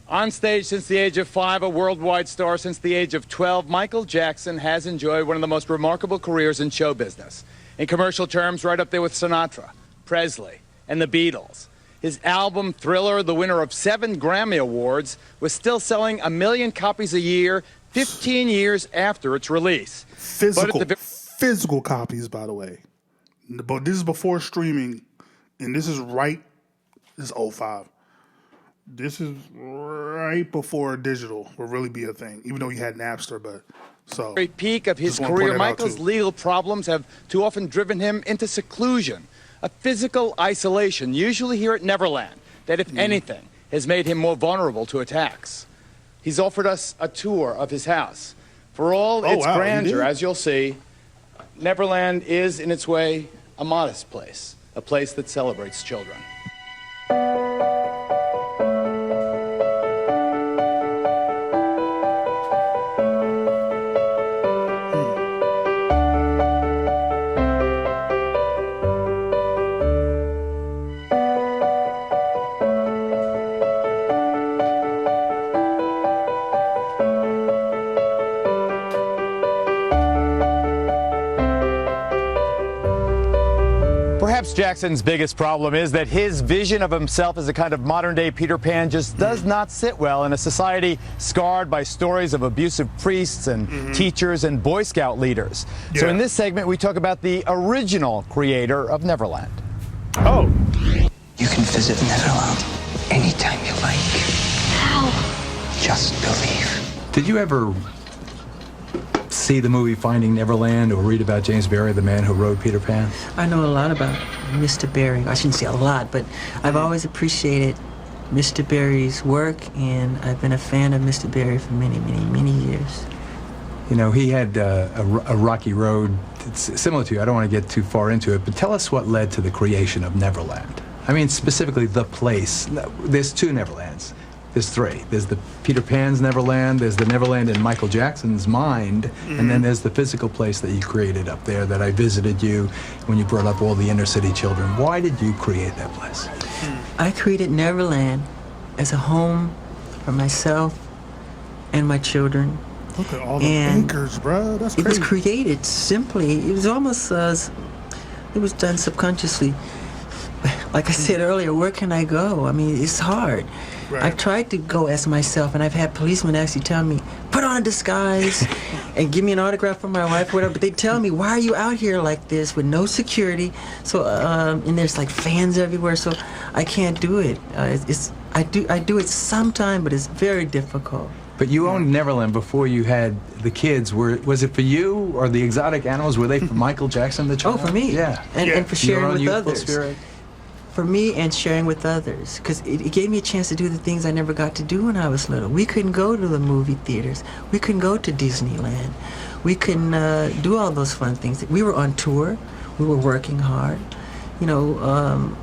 Speaker 1: On stage since the age of 5, a worldwide star since the age of 12, Michael Jackson has enjoyed one of the most remarkable careers in show business. In commercial terms, right up there with Sinatra, Presley, and the Beatles. His album, Thriller, the winner of 7 Grammy Awards, was still selling 1 million copies a year 15 years after its release.
Speaker 2: Physical copies, by the way. But this is before streaming, and this is 05. This is right before digital will really be a thing, even though he had Napster, but so.
Speaker 1: At the peak of his career, Michael's legal problems have too often driven him into seclusion, a physical isolation, usually here at Neverland, that, if anything, has made him more vulnerable to attacks. He's offered us a tour of his house. For all its grandeur, as you'll see, Neverland is, in its way, a modest place, a place that celebrates children. Perhaps Jackson's biggest problem is that his vision of himself as a kind of modern-day Peter Pan just does not sit well in a society scarred by stories of abusive priests and teachers and Boy Scout leaders. Yeah. So in this segment, we talk about the original creator of Neverland.
Speaker 10: Oh. You can visit Neverland anytime you like.
Speaker 6: How?
Speaker 10: Just believe.
Speaker 3: Did you ever see the movie Finding Neverland or read about James Barrie, the man who wrote Peter Pan?
Speaker 4: I know a lot about Mr. Barrie. I shouldn't say a lot, but I've always appreciated Mr. Barrie's work, and I've been a fan of Mr. Barrie for many, many, many years.
Speaker 3: You know, he had a rocky road. It's similar to you. I don't want to get too far into it, but tell us what led to the creation of Neverland. I mean, specifically the place. There's 2 Neverlands. There's 3. There's the Peter Pan's Neverland, there's the Neverland in Michael Jackson's mind, and then there's the physical place that you created up there that I visited you when you brought up all the inner city children. Why did you create that place?
Speaker 4: I created Neverland as a home for myself and my children.
Speaker 2: Look at all the anchors, bro. That's crazy.
Speaker 4: It was created simply. It was almost, it was done subconsciously. Like I said earlier, where can I go? I mean, it's hard. Right. I've tried to go as myself, and I've had policemen actually tell me, put on a disguise and give me an autograph from my wife or whatever. But they tell me, why are you out here like this with no security? So, and there's like fans everywhere, so I can't do it. I do it sometime, but it's very difficult.
Speaker 3: But you owned Neverland before you had the kids. Was it for you or the exotic animals? Were they for Michael Jackson, the child?
Speaker 4: Oh, for me.
Speaker 3: Yeah.
Speaker 4: And for sharing with others.
Speaker 3: Spirit?
Speaker 4: For me and sharing with others, because it gave me a chance to do the things I never got to do when I was little. We couldn't go to the movie theaters. We couldn't go to Disneyland. We couldn't do all those fun things. We were on tour. We were working hard, you know,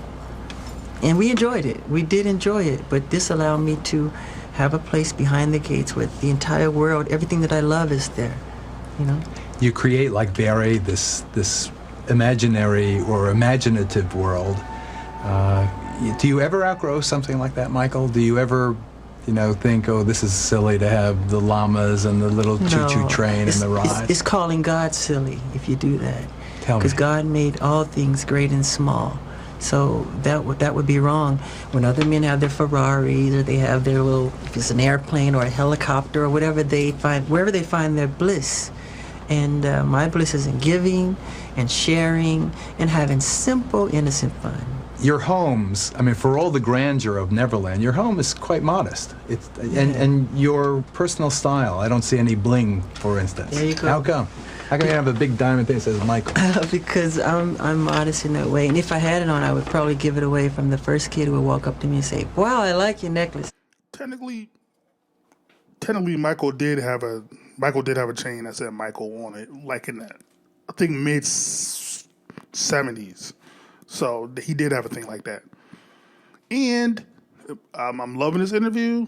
Speaker 4: and we enjoyed it. We did enjoy it, but this allowed me to have a place behind the gates where the entire world, everything that I love is there, you know.
Speaker 3: You create, like Barrie, this imaginary or imaginative world. Do you ever outgrow something like that, Michael? Do you ever, think, oh, this is silly to have the llamas and the little choo-choo train and the ride?
Speaker 4: It's calling God silly if you do that.
Speaker 3: Tell me.
Speaker 4: Because God made all things great and small. So that would be wrong. When other men have their Ferraris, or they have their little, if it's an airplane or a helicopter or whatever wherever they find their bliss. And my bliss is in giving and sharing and having simple, innocent fun.
Speaker 3: Your homes, for all the grandeur of Neverland, your home is quite modest. And your personal style, I don't see any bling, for instance.
Speaker 4: There you go.
Speaker 3: How come? How come you have a big diamond thing that says Michael?
Speaker 4: Because I'm modest in that way. And if I had it on, I would probably give it away from the first kid who would walk up to me and say, "Wow, I like your necklace."
Speaker 2: Technically, Michael did have a chain that said Michael on it, like in that, I think, mid-70s. So he did have a thing like that. And I'm loving this interview.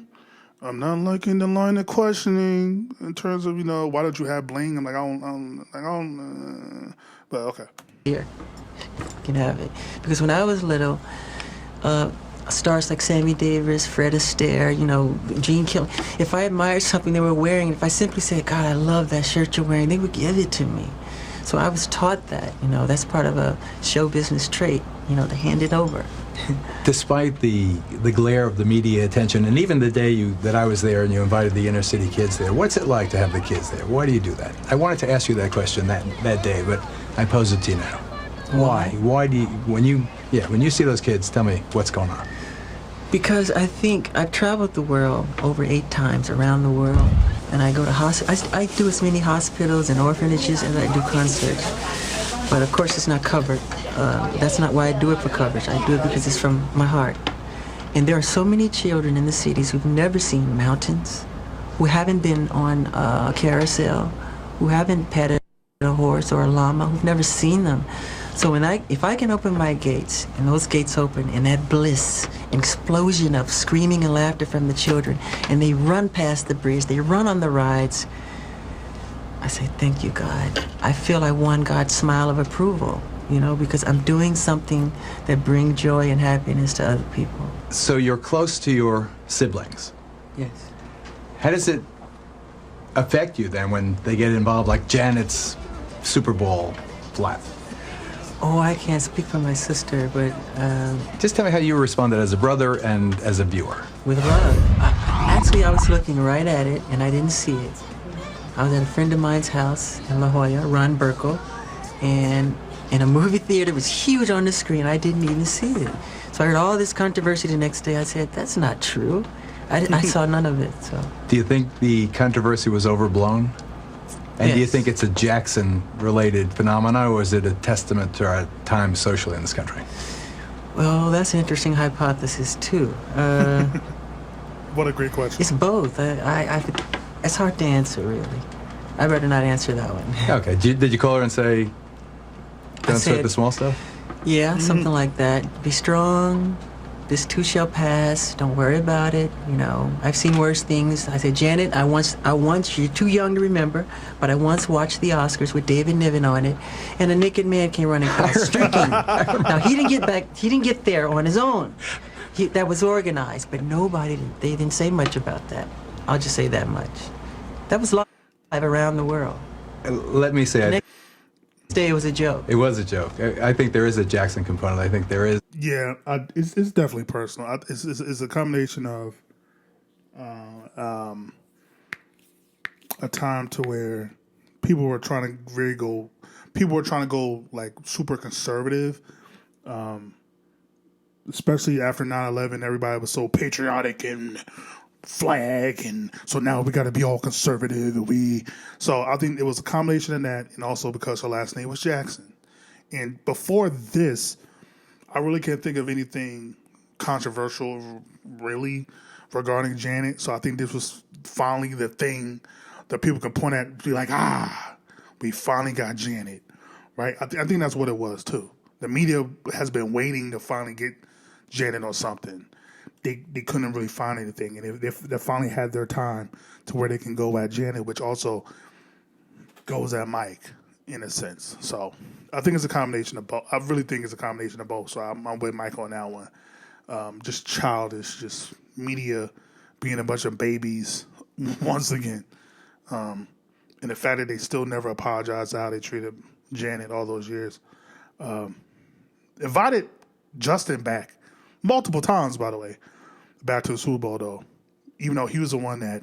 Speaker 2: I'm not liking the line of questioning in terms of, why don't you have bling? I'm like, I don't, but okay.
Speaker 4: Here, you can have it. Because when I was little, stars like Sammy Davis, Fred Astaire, Gene Kelly, if I admired something they were wearing, if I simply said, God, I love that shirt you're wearing, they would give it to me. So I was taught that, that's part of a show business trait, to hand it over.
Speaker 3: Despite the glare of the media attention, and even the day that I was there and you invited the inner city kids there, what's it like to have the kids there? Why do you do that? I wanted to ask you that question that day, but I pose it to you now. Why? Why do you, when you see those kids, tell me what's going on.
Speaker 4: Because I think I've traveled the world over 8 times around the world, and I go to I do as many hospitals and orphanages as I do concerts. But of course it's not covered. That's not why I do it for coverage. I do it because it's from my heart. And there are so many children in the cities who've never seen mountains, who haven't been on a carousel, who haven't petted a horse or a llama, who've never seen them. So if I can open my gates, and those gates open, and that bliss, an explosion of screaming and laughter from the children, and they run past the bridge, they run on the rides, I say, thank you, God. I feel I won God's smile of approval, because I'm doing something that brings joy and happiness to other people.
Speaker 3: So you're close to your siblings.
Speaker 4: Yes.
Speaker 3: How does it affect you then when they get involved, like Janet's Super Bowl flat?
Speaker 4: Oh, I can't speak for my sister, but...
Speaker 3: Just tell me how you responded as a brother and as a viewer.
Speaker 4: With love. Actually, I was looking right at it, and I didn't see it. I was at a friend of mine's house in La Jolla, Ron Burkle, and in a movie theater, it was huge on the screen. I didn't even see it. So I heard all this controversy the next day. I said, that's not true. I saw none of it, so...
Speaker 3: Do you think the controversy was overblown? And
Speaker 4: yes.
Speaker 3: Do you think it's a Jackson-related phenomenon, or is it a testament to our time socially in this country?
Speaker 4: Well, that's an interesting hypothesis, too.
Speaker 2: What a great question.
Speaker 4: It's both. It's hard to answer, really. I'd rather not answer that one.
Speaker 3: Okay. Did you call her and say, don't sweat the small stuff?
Speaker 4: Yeah, something like that. Be strong. This too shall pass. Don't worry about it. I've seen worse things. I said, Janet, I once, you're too young to remember, but I once watched the Oscars with David Niven on it, and a naked man came running across, streaking. Now, he didn't get there on his own. That was organized, but they didn't say much about that. I'll just say that much. That was live around the world.
Speaker 3: Let me say,
Speaker 4: next day it was a joke.
Speaker 3: It was a joke. I think there is a Jackson component. I think there is.
Speaker 2: Yeah, it's definitely personal. It's a combination of a time to where people were trying to go like super conservative, especially after 9/11. Everybody was so patriotic and flag, and so now we got to be all conservative. So I think it was a combination of that, and also because her last name was Jackson. And before this, I really can't think of anything controversial really regarding Janet. So I think this was finally the thing that people can point at, be like, we finally got Janet, right? I think that's what it was too. The media has been waiting to finally get Janet on something. They couldn't really find anything, and they finally had their time to where they can go at Janet, which also goes at Mike. in a sense. So I think it's a combination of both. I really think it's a combination of both. So I'm with Mike on that one. Just childish, just media being a bunch of babies once again. And the fact that they still never apologized for how they treated Janet all those years. Invited Justin back multiple times, by the way, back to the Super Bowl, though. Even though he was the one that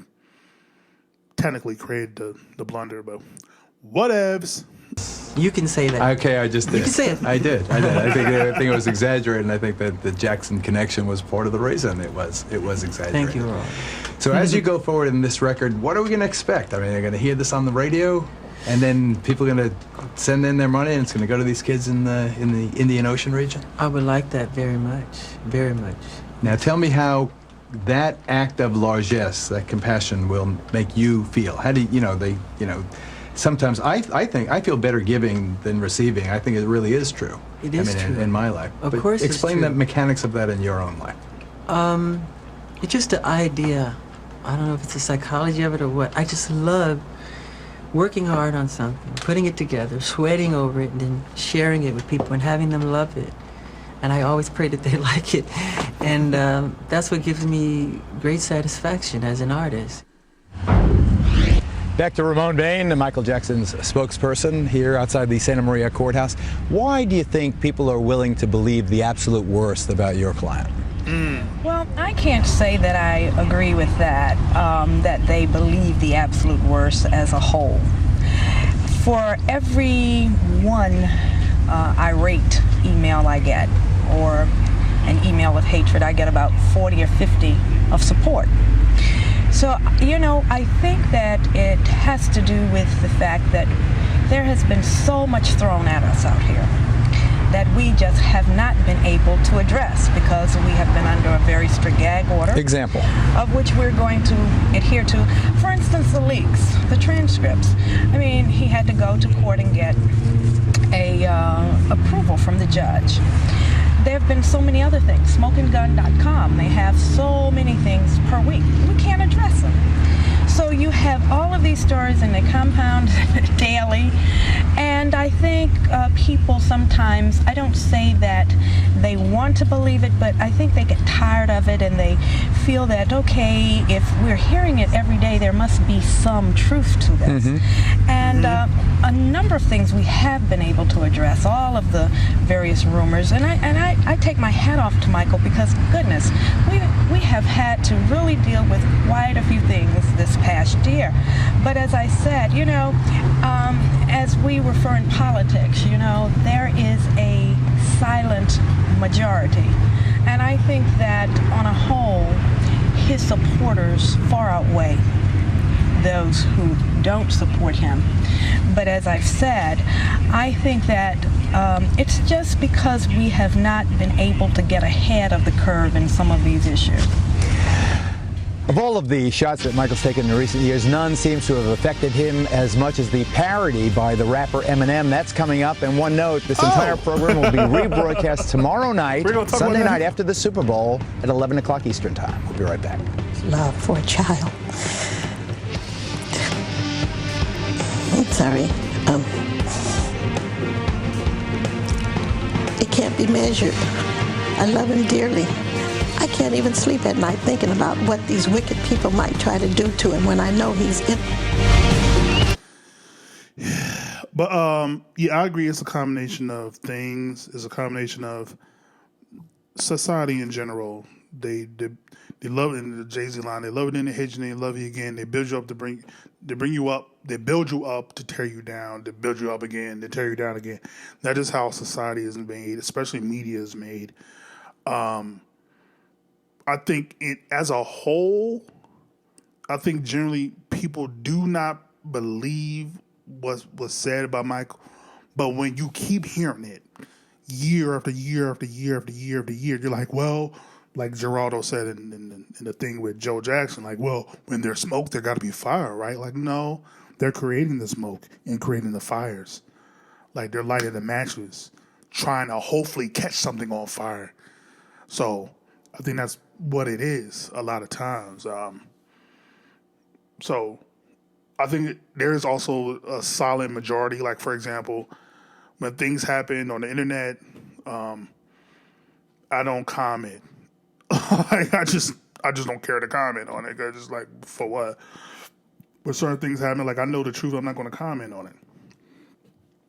Speaker 2: technically created the blunder, but whatevs.
Speaker 4: You can say that.
Speaker 3: Okay, I just did.
Speaker 4: You can say it.
Speaker 3: I did. I think it was exaggerated, and I think that the Jackson connection was part of the reason it was exaggerated.
Speaker 4: Thank you, Roy.
Speaker 3: So as you go forward in this record, what are we going to expect? I mean, they're going to hear this on the radio, and then people are going to send in their money, and it's going to go to these kids in the Indian Ocean region?
Speaker 4: I would like that very much, very much.
Speaker 3: Now tell me how that act of largesse, that compassion, will make you feel. How do sometimes I think I feel better giving than receiving. I think it really is true.
Speaker 4: It is true.
Speaker 3: In my life.
Speaker 4: Of
Speaker 3: but
Speaker 4: course
Speaker 3: explain
Speaker 4: it's true.
Speaker 3: the mechanics of that in your own life.
Speaker 4: It's just the idea. I don't know if it's the psychology of it or what. I just love working hard on something, putting it together, sweating over it, and then sharing it with people and having them love it. And I always pray that they like it. And that's what gives me great satisfaction as an artist.
Speaker 1: Back to Ramon Bain, Michael Jackson's spokesperson here outside the Santa Maria courthouse. Why do you think people are willing to believe the absolute worst about your client?
Speaker 9: Well, I can't say that I agree with that, that they believe the absolute worst as a whole. For every one irate email I get, or an email of hatred, I get about 40 or 50 of support. So, I think that it has to do with the fact that there has been so much thrown at us out here that we just have not been able to address because we have been under a very strict gag order.
Speaker 1: Example.
Speaker 9: Of which we're going to adhere to. For instance, the leaks, the transcripts. I mean, he had to go to court and get a approval from the judge. There have been so many other things. Smokinggun.com, they have so many things per week. We can't address them. So you have all of these stories and they compound daily. And I think people sometimes, I don't say that they want to believe it, but I think they get tired of it and they feel that, okay, if we're hearing it every day, there must be some truth to this. And a number of things we have been able to address, all of the various rumors. And I take my hat off to Michael because, goodness, we have had to really deal with quite a few things this past year. But as I said, as we refer in politics, there is a silent majority. And I think that on a whole, his supporters far outweigh those who don't support him. But as I've said, I think that it's just because we have not been able to get ahead of the curve in some of these issues.
Speaker 1: Of all of the shots that Michael's taken in recent years, none seems to have affected him as much as the parody by the rapper Eminem. That's coming up. And one note, this entire program will be rebroadcast tomorrow night, Sunday night after the Super Bowl at 11 o'clock Eastern Time. We'll be right back.
Speaker 11: Love for a child. I'm sorry. It can't be measured. I love him dearly. I can't even sleep at night thinking about what these wicked people might try to do to him when I know he's in.
Speaker 2: Yeah, but I agree. It's a combination of things. It's a combination of society in general. They love it in the Jay-Z line. They love it in the hit, and they love you again. They build you up to bring you up. They build you up to tear you down. They build you up again to tear you down again. That is how society is made, especially media is made. I think as a whole, I think generally people do not believe what was said about Michael. But when you keep hearing it year after year after year after year after year, you're like, well, like Geraldo said in the thing with Joe Jackson, like, well, when there's smoke, there got to be fire, right? Like, no, they're creating the smoke and creating the fires. Like, they're lighting the matches, trying to hopefully catch something on fire. So I think that's what it is a lot of times. So I think there is also a solid majority. Like, for example, when things happen on the internet, I don't comment. Like, I just don't care to comment on it. Cause it's like, for what? When certain things happen, like, I know the truth, I'm not going to comment on it.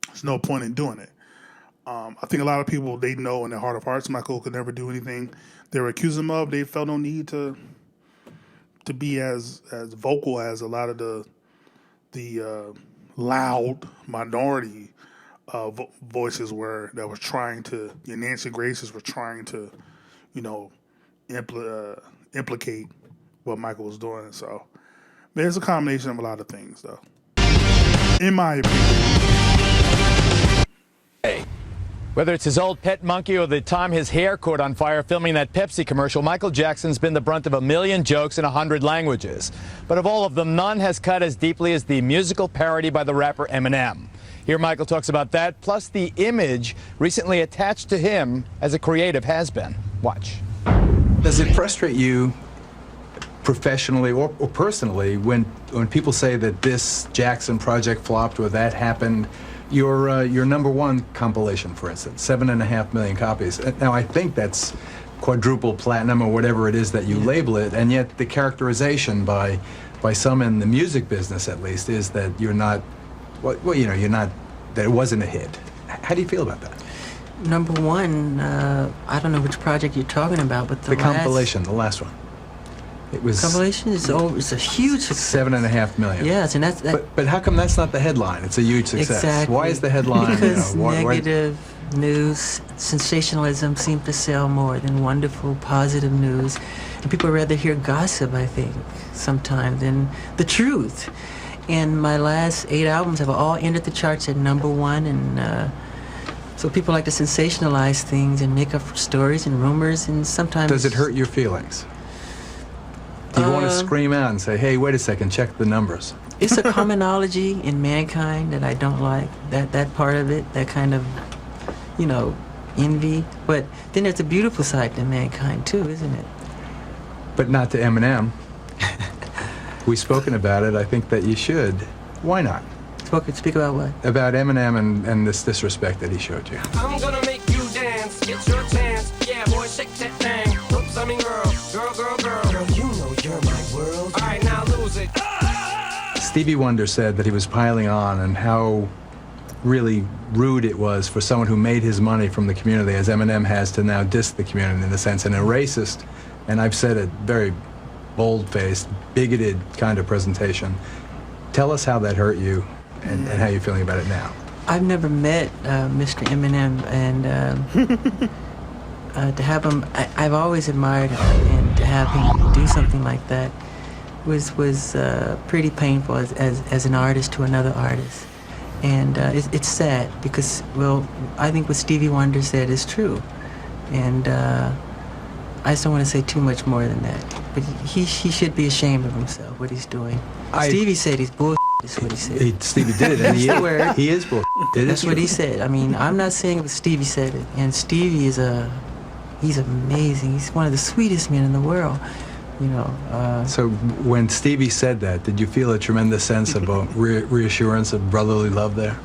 Speaker 2: There's no point in doing it. I think a lot of people, they know in their heart of hearts Michael could never do anything they were accusing him of. They felt no need to be as vocal as a lot of the loud minority voices were that was trying to, Nancy Grace's were trying to, implicate what Michael was doing. So there's a combination of a lot of things, though, in my opinion.
Speaker 1: Hey. Whether it's his old pet monkey or the time his hair caught on fire filming that Pepsi commercial, Michael Jackson's been the brunt of 1 million jokes in 100 languages. But of all of them, none has cut as deeply as the musical parody by the rapper Eminem. Here Michael talks about that, plus the image recently attached to him as a creative has been. Watch.
Speaker 3: Does it frustrate you professionally or personally when people say that this Jackson project flopped or that happened? Your #1 compilation, for instance, 7.5 million copies. Now, I think that's quadruple platinum or whatever it is that you label it, and yet the characterization by some in the music business, at least, is that you're not, you're not, that it wasn't a hit. How do you feel about that?
Speaker 4: #1, I don't know which project you're talking about, but the
Speaker 3: compilation, the last one. It was
Speaker 4: compilation is over. It's a huge success.
Speaker 3: 7.5 million.
Speaker 4: Yes, and that's.
Speaker 3: But how come that's not the headline? It's a huge success.
Speaker 4: Exactly.
Speaker 3: Why is the headline?
Speaker 4: Because negative news, sensationalism seems to sell more than wonderful, positive news, and people rather hear gossip, I think, sometimes, than the truth. And my last 8 albums have all entered the charts at #1, and so people like to sensationalize things and make up stories and rumors, and sometimes.
Speaker 3: Does it hurt your feelings? Do you want to scream out and say, hey, wait a second, check the numbers?
Speaker 4: It's a commonology in mankind that I don't like, that part of it, that kind of, envy. But then there's a beautiful side to mankind, too, isn't it?
Speaker 3: But not to Eminem. We've spoken about it. I think that you should. Why not?
Speaker 4: Speak about what?
Speaker 3: About Eminem and this disrespect that he showed you.
Speaker 12: I'm gonna make you dance. It's your chance. Yeah, boy, shake that thing. Oops, I mean girl. Girl, you know you're my world. All right, now lose it.
Speaker 3: Stevie Wonder said that he was piling on and how really rude it was for someone who made his money from the community, as Eminem has, to now diss the community in a sense, and a racist, and I've said it, very bold-faced, bigoted kind of presentation. Tell us how that hurt you and how you're feeling about it now.
Speaker 4: I've never met Mr. Eminem, and to have him, I've always admired him, and to have him do something like that was pretty painful as an artist to another artist. And it's sad because, well, I think what Stevie Wonder said is true. And I just don't want to say too much more than that. But he should be ashamed of himself, what he's doing. Stevie said he's bullshit, is what he said.
Speaker 3: Stevie did it, and he is bullshit.
Speaker 4: That's what he said. I mean, I'm not saying it was Stevie said it. And Stevie he's amazing. He's one of the sweetest men in the world,
Speaker 3: So when Stevie said that, did you feel a tremendous sense of reassurance of brotherly love there?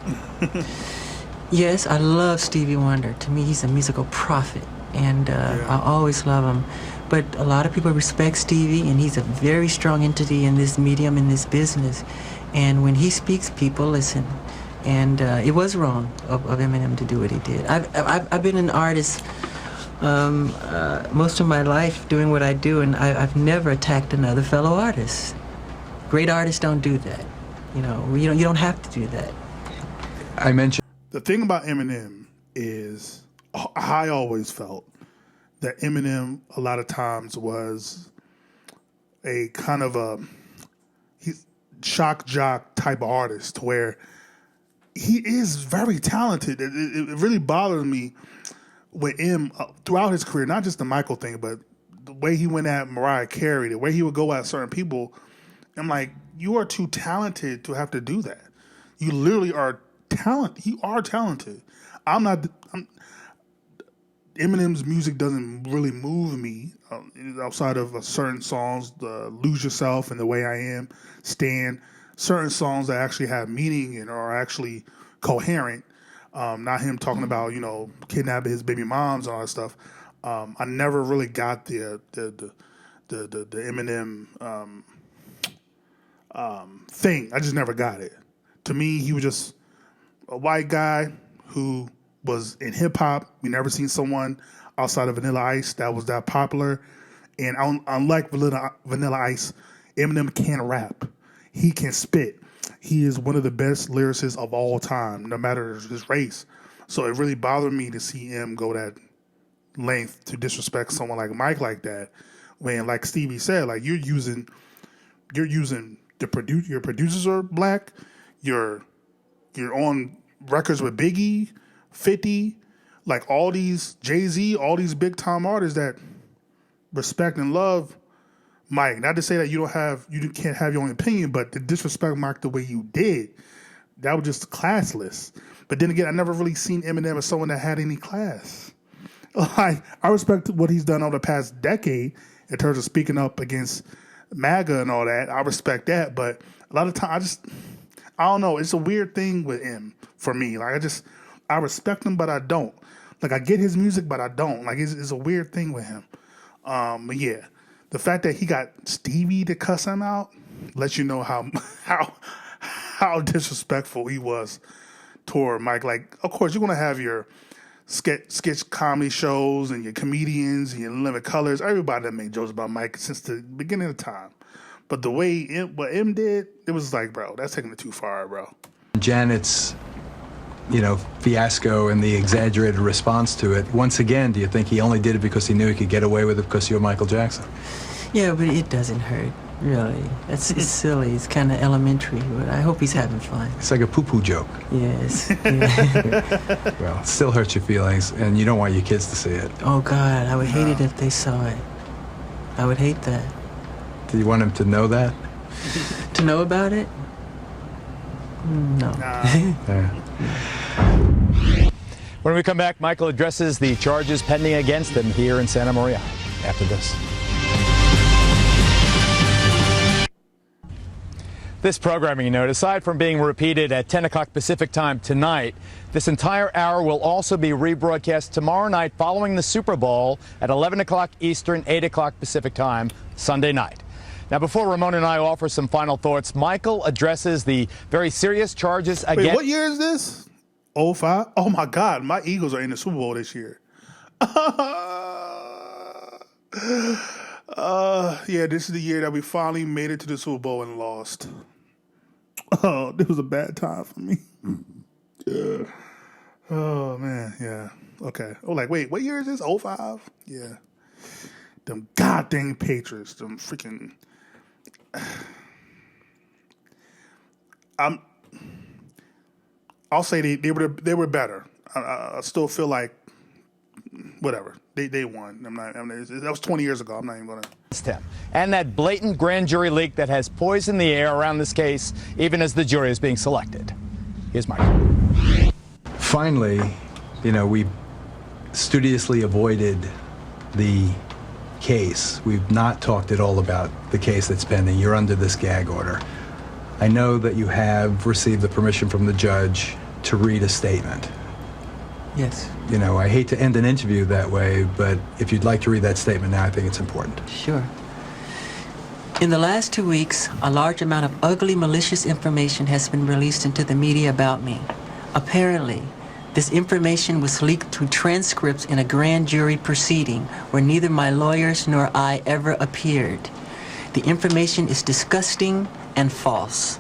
Speaker 4: Yes, I love Stevie Wonder. To me, he's a musical prophet, and I always love him. But a lot of people respect Stevie, and he's a very strong entity in this medium, in this business. And when he speaks, people listen. And it was wrong of Eminem to do what he did. I've been an artist most of my life doing what I do, and I've never attacked another fellow artist. Great artists don't do that. You don't have to do that.
Speaker 3: I mentioned
Speaker 2: the thing about Eminem is I always felt that Eminem a lot of times was a kind of a shock jock type of artist, where he is very talented. It really bothers me with him throughout his career, not just the Michael thing, but the way he went at Mariah Carey, the way he would go at certain people. I'm like, you are too talented to have to do that. You literally are talented. You are talented. Eminem's music doesn't really move me outside of certain songs, Lose Yourself and The Way I Am, Stand. certain songs that actually have meaning and are actually coherent. Not him talking about, you know, kidnapping his baby moms and all that stuff. I never really got the Eminem thing. I just never got it. To me, he was just a white guy who was in hip hop. We never seen someone outside of Vanilla Ice that was that popular. And unlike Vanilla Ice, Eminem can rap. He can spit. He is one of the best lyricists of all time, no matter his race. So it really bothered me to see him go that length to disrespect someone like Mike like that. When, like Stevie said, like you're using your producers are black. You're on records with Biggie, 50, like all these Jay-Z, all these big time artists that respect and love Mike. Not to say that you can't have your own opinion, but to disrespect Mike the way you did, that was just classless. But then again, I never really seen Eminem as someone that had any class. Like, I respect what he's done over the past decade in terms of speaking up against MAGA and all that. I respect that, but a lot of times I don't know. It's a weird thing with him for me. Like, I respect him, but I don't. Like, I get his music, but I don't. Like, it's a weird thing with him. But yeah, the fact that he got Stevie to cuss him out lets you know how disrespectful he was toward Mike. Like, of course, you're gonna have your sketch comedy shows and your comedians and your Living Colors. Everybody that made jokes about Mike since the beginning of time. But the way what M did, it was like, bro, that's taking it too far, bro.
Speaker 3: Janet's, fiasco and the exaggerated response to it. Once again, do you think he only did it because he knew he could get away with it because you're Michael Jackson?
Speaker 4: Yeah, but it doesn't hurt, really. It's silly. It's kind of elementary, but I hope he's having fun.
Speaker 3: It's like a poo-poo joke.
Speaker 4: Yes. Yeah.
Speaker 3: Well, it still hurts your feelings, and you don't want your kids to see it.
Speaker 4: Oh, God, I would hate it if they saw it. I would hate that.
Speaker 3: Do you want him to know that?
Speaker 4: To know about it? No.
Speaker 3: Yeah.
Speaker 1: When we come back, Michael addresses the charges pending against him here in Santa Maria after this. This programming note, aside from being repeated at 10 o'clock Pacific time tonight, this entire hour will also be rebroadcast tomorrow night following the Super Bowl at 11 o'clock Eastern, 8 o'clock Pacific time, Sunday night. Now, before Ramon and I offer some final thoughts, Michael addresses the very serious charges against...
Speaker 2: Wait, what year is this? 05? Oh, my God. My Eagles are in the Super Bowl this year. Yeah, this is the year that we finally made it to the Super Bowl and lost. Oh, this was a bad time for me. Yeah. Oh, man, yeah. Okay. Oh, like, wait, what year is this? 05? Yeah. Them goddamn Patriots. Them freaking... I'll say they were better. I still feel like whatever they won. That was 20 years ago. I'm not even gonna.
Speaker 1: And that blatant grand jury leak that has poisoned the air around this case, even as the jury is being selected. Here's Michael.
Speaker 3: Finally, we studiously avoided the case. We've not talked at all about the case that's pending. You're under this gag order. I know that you have received the permission from the judge to read a statement.
Speaker 4: Yes.
Speaker 3: I hate to end an interview that way, but if you'd like to read that statement now, I think it's important.
Speaker 4: Sure. In the last 2 weeks, a large amount of ugly, malicious information has been released into the media about me. Apparently, this information was leaked through transcripts in a grand jury proceeding where neither my lawyers nor I ever appeared. The information is disgusting and false.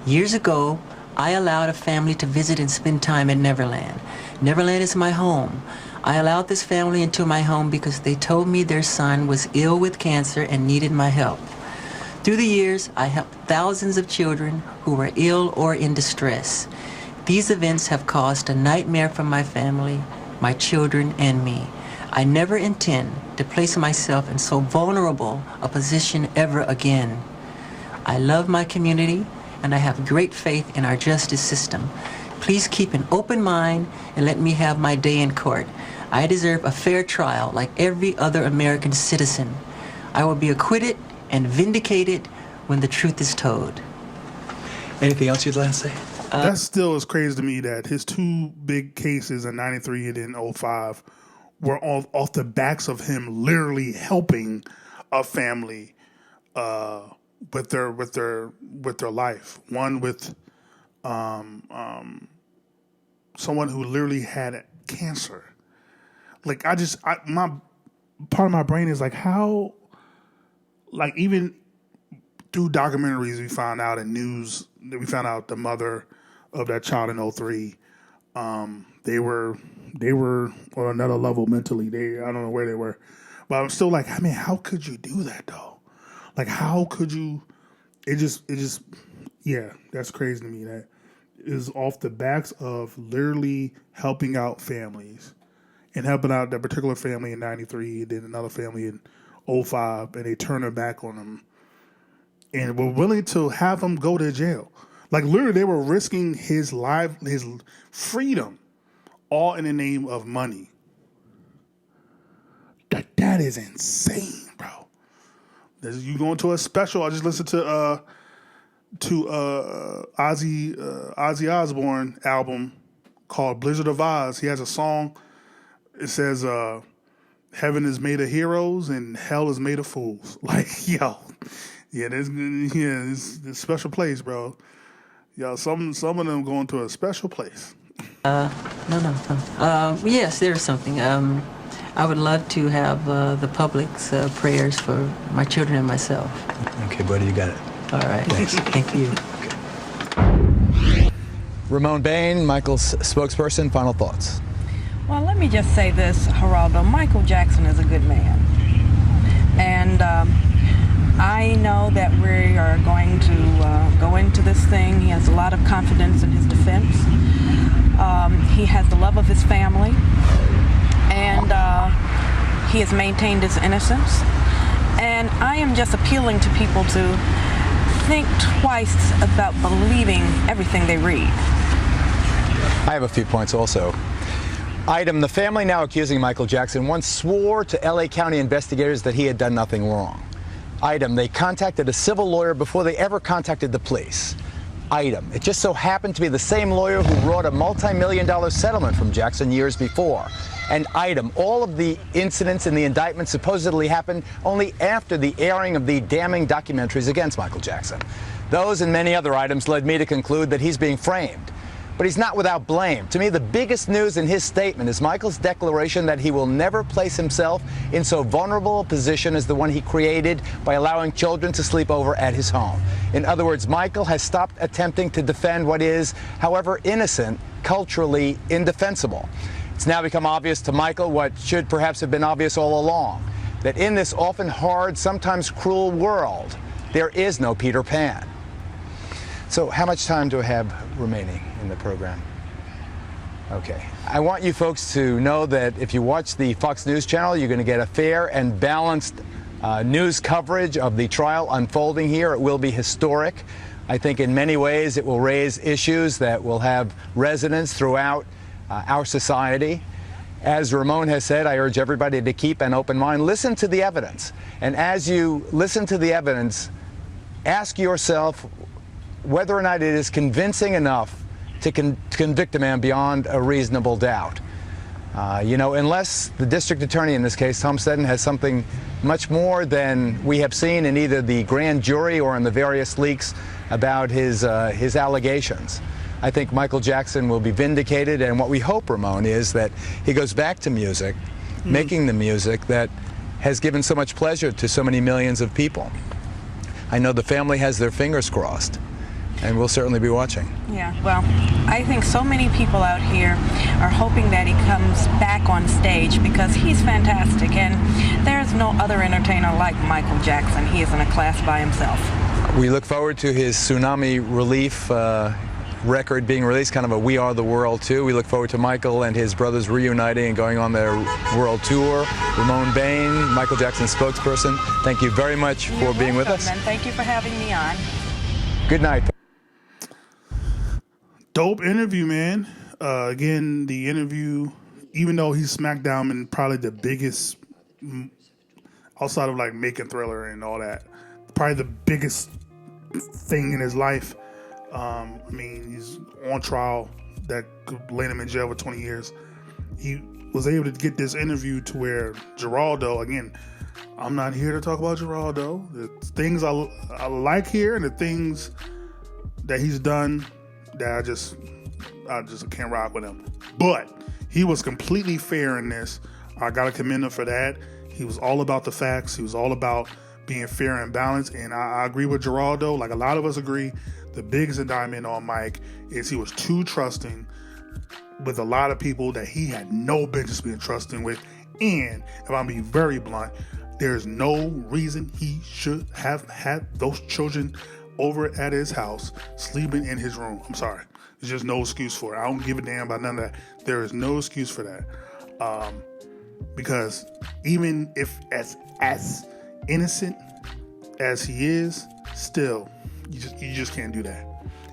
Speaker 4: Years ago, I allowed a family to visit and spend time at Neverland. Neverland is my home. I allowed this family into my home because they told me their son was ill with cancer and needed my help. Through the years, I helped thousands of children who were ill or in distress. These events have caused a nightmare for my family, my children, and me. I never intend to place myself in so vulnerable a position ever again. I love my community, and I have great faith in our justice system. Please keep an open mind and let me have my day in court. I deserve a fair trial like every other American citizen. I will be acquitted and vindicated when the truth is told.
Speaker 3: Anything else you'd like to say?
Speaker 2: That still is crazy to me that his two big cases in 93 and in 05 were off the backs of him literally helping a family with their life. One with someone who literally had cancer. Like my part of my brain is like how, like even through documentaries we found out and news that we found out the mother of that child in 03, they were on another level mentally. I don't know where they were, but I'm still like, I mean, how could you do that though? Like, how could you? It just, yeah, that's crazy to me. That is off the backs of literally helping out families and helping out that particular family in 93, then another family in 05, and they turn their back on them and were willing to have him go to jail. Like, literally, they were risking his life, his freedom, all in the name of money. That is insane, bro. You going to a special? I just listened to Ozzy Osbourne album called Blizzard of Oz. He has a song. It says, "Heaven is made of heroes and hell is made of fools." Like, yo, this special place, bro. Yo, some of them going to a special place.
Speaker 4: No. Yes, there's something. I would love to have the public's prayers for my children and myself.
Speaker 3: Okay, buddy, you got it.
Speaker 4: All right.
Speaker 3: Thanks.
Speaker 4: Thank you.
Speaker 1: Ramon Bain, Michael's spokesperson, final thoughts.
Speaker 9: Well, let me just say this, Geraldo. Michael Jackson is a good man. And I know that we are going to go into this thing. He has a lot of confidence in his defense. He has the love of his family. And he has maintained his innocence. And I am just appealing to people to think twice about believing everything they read.
Speaker 1: I have a few points also. Item, the family now accusing Michael Jackson once swore to LA County investigators that he had done nothing wrong. Item, they contacted a civil lawyer before they ever contacted the police. Item, it just so happened to be the same lawyer who wrote a multi-million-dollar settlement from Jackson years before. And item, all of the incidents in the indictment supposedly happened only after the airing of the damning documentaries against Michael Jackson. Those and many other items led me to conclude that he's being framed. But he's not without blame. To me, the biggest news in his statement is Michael's declaration that he will never place himself in so vulnerable a position as the one he created by allowing children to sleep over at his home. In other words, Michael has stopped attempting to defend what is, however innocent, culturally indefensible. It's now become obvious to Michael what should perhaps have been obvious all along, that in this often hard, sometimes cruel world, there is no Peter Pan. So how much time do I have remaining in the program? Okay. I want you folks to know that if you watch the Fox News channel, you're going to get a fair and balanced news coverage of the trial unfolding here. It will be historic. I think in many ways it will raise issues that will have resonance throughout our society. As Ramon has said, I urge everybody to keep an open mind. Listen to the evidence. And as you listen to the evidence, ask yourself whether or not it is convincing enough to convict a man beyond a reasonable doubt. Unless the district attorney in this case, Tom Seddon, has something much more than we have seen in either the grand jury or in the various leaks about his allegations. I think Michael Jackson will be vindicated, and what we hope, Ramon, is that he goes back to music, making the music that has given so much pleasure to so many millions of people. I know the family has their fingers crossed, and we'll certainly be watching.
Speaker 9: Yeah, well, I think so many people out here are hoping that he comes back on stage because he's fantastic, and there's no other entertainer like Michael Jackson. He is in a class by himself.
Speaker 1: We look forward to his tsunami relief record being released, kind of a We Are the World too. We look forward to Michael and his brothers reuniting and going on their world tour. Ramon Bain, Michael Jackson's spokesperson, thank you very much for being with us.
Speaker 9: And thank you for having me on.
Speaker 1: Good night.
Speaker 2: Dope interview, man. Again, the interview, even though he's SmackDown and probably the biggest, outside of like Making Thriller and all that, probably the biggest thing in his life. I mean, he's on trial that could land him in jail for 20 years. He was able to get this interview to where Geraldo, again, I'm not here to talk about Geraldo. The things I like here and the things that he's done that I just can't rock with him. But he was completely fair in this. I got to commend him for that. He was all about the facts. He was all about being fair and balanced. And I agree with Geraldo. Like a lot of us agree, the biggest indictment on Mike is he was too trusting with a lot of people that he had no business being trusting with. And if I'm being very blunt, there's no reason he should have had those children over at his house sleeping in his room. I'm sorry. There's just no excuse for it. I don't give a damn about none of that. There is no excuse for that. Because even if as innocent as he is, still, you just can't do that.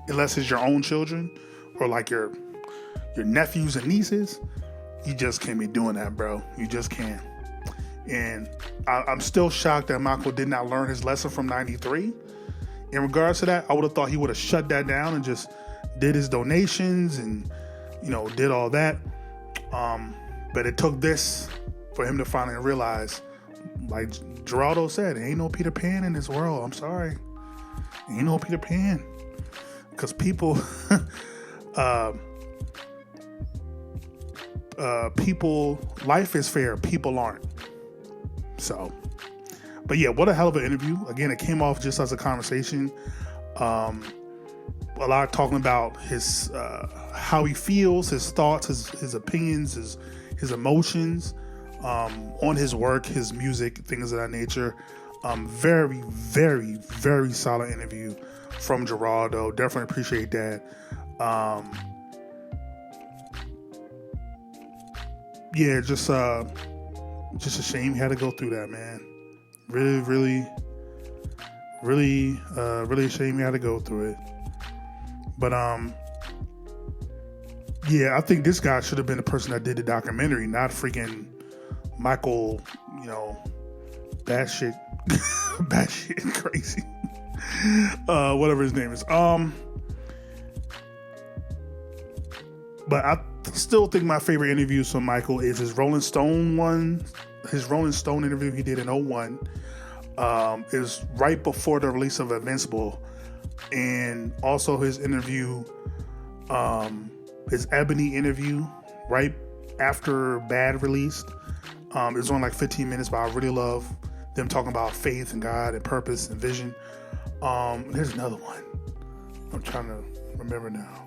Speaker 2: Unless it's your own children or like your nephews and nieces, you just can't be doing that, bro. You just can't. And I'm still shocked that Michael did not learn his lesson from 93. In regards to that, I would have thought he would have shut that down and just did his donations and, did all that. But it took this for him to finally realize, like Geraldo said, ain't no Peter Pan in this world. I'm sorry. Ain't no Peter Pan. Because people, life is fair. People aren't. So, but yeah, what a hell of an interview. Again, it came off just as a conversation. A lot talking about his, how he feels, his thoughts, his opinions, his emotions, on his work, his music, things of that nature. Very, very, very solid interview from Geraldo. Definitely appreciate that. Yeah, just a shame he had to go through that, man. Really a shame he had to go through it. But yeah, I think this guy should have been the person that did the documentary, not freaking Michael, batshit crazy. Whatever his name is. But I still think my favorite interviews from Michael is his Rolling Stone one. His Rolling Stone interview he did in 2001. Is right before the release of Invincible. And also his interview, his Ebony interview right after Bad released. It was only like 15 minutes, but I really love them talking about faith and God and purpose and vision. There's another one. I'm trying to remember now.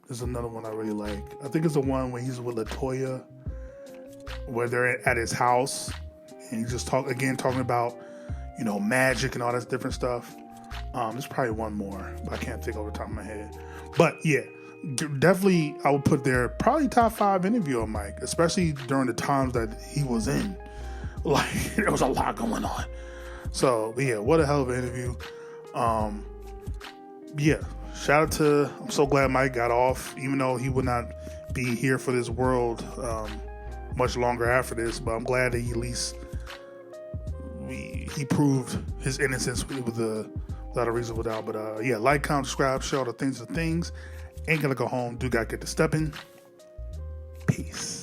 Speaker 2: There's another one I really like. I think it's the one where he's with LaToya, where they're at his house, and he's just talking about, magic and all that different stuff. There's probably one more, but I can't think off the top of my head. But yeah, definitely I would put there probably top 5 interview of Mike, especially during the times that he was in. Like, there was a lot going on. So, but yeah, what a hell of an interview. Yeah, shout out to, I'm so glad Mike got off, even though he would not be here for this world much longer after this, but I'm glad that he at least he proved his innocence without a reasonable doubt. But yeah, like, comment, subscribe, share all the things. Ain't gonna go home. Do gotta get to stepping. Peace.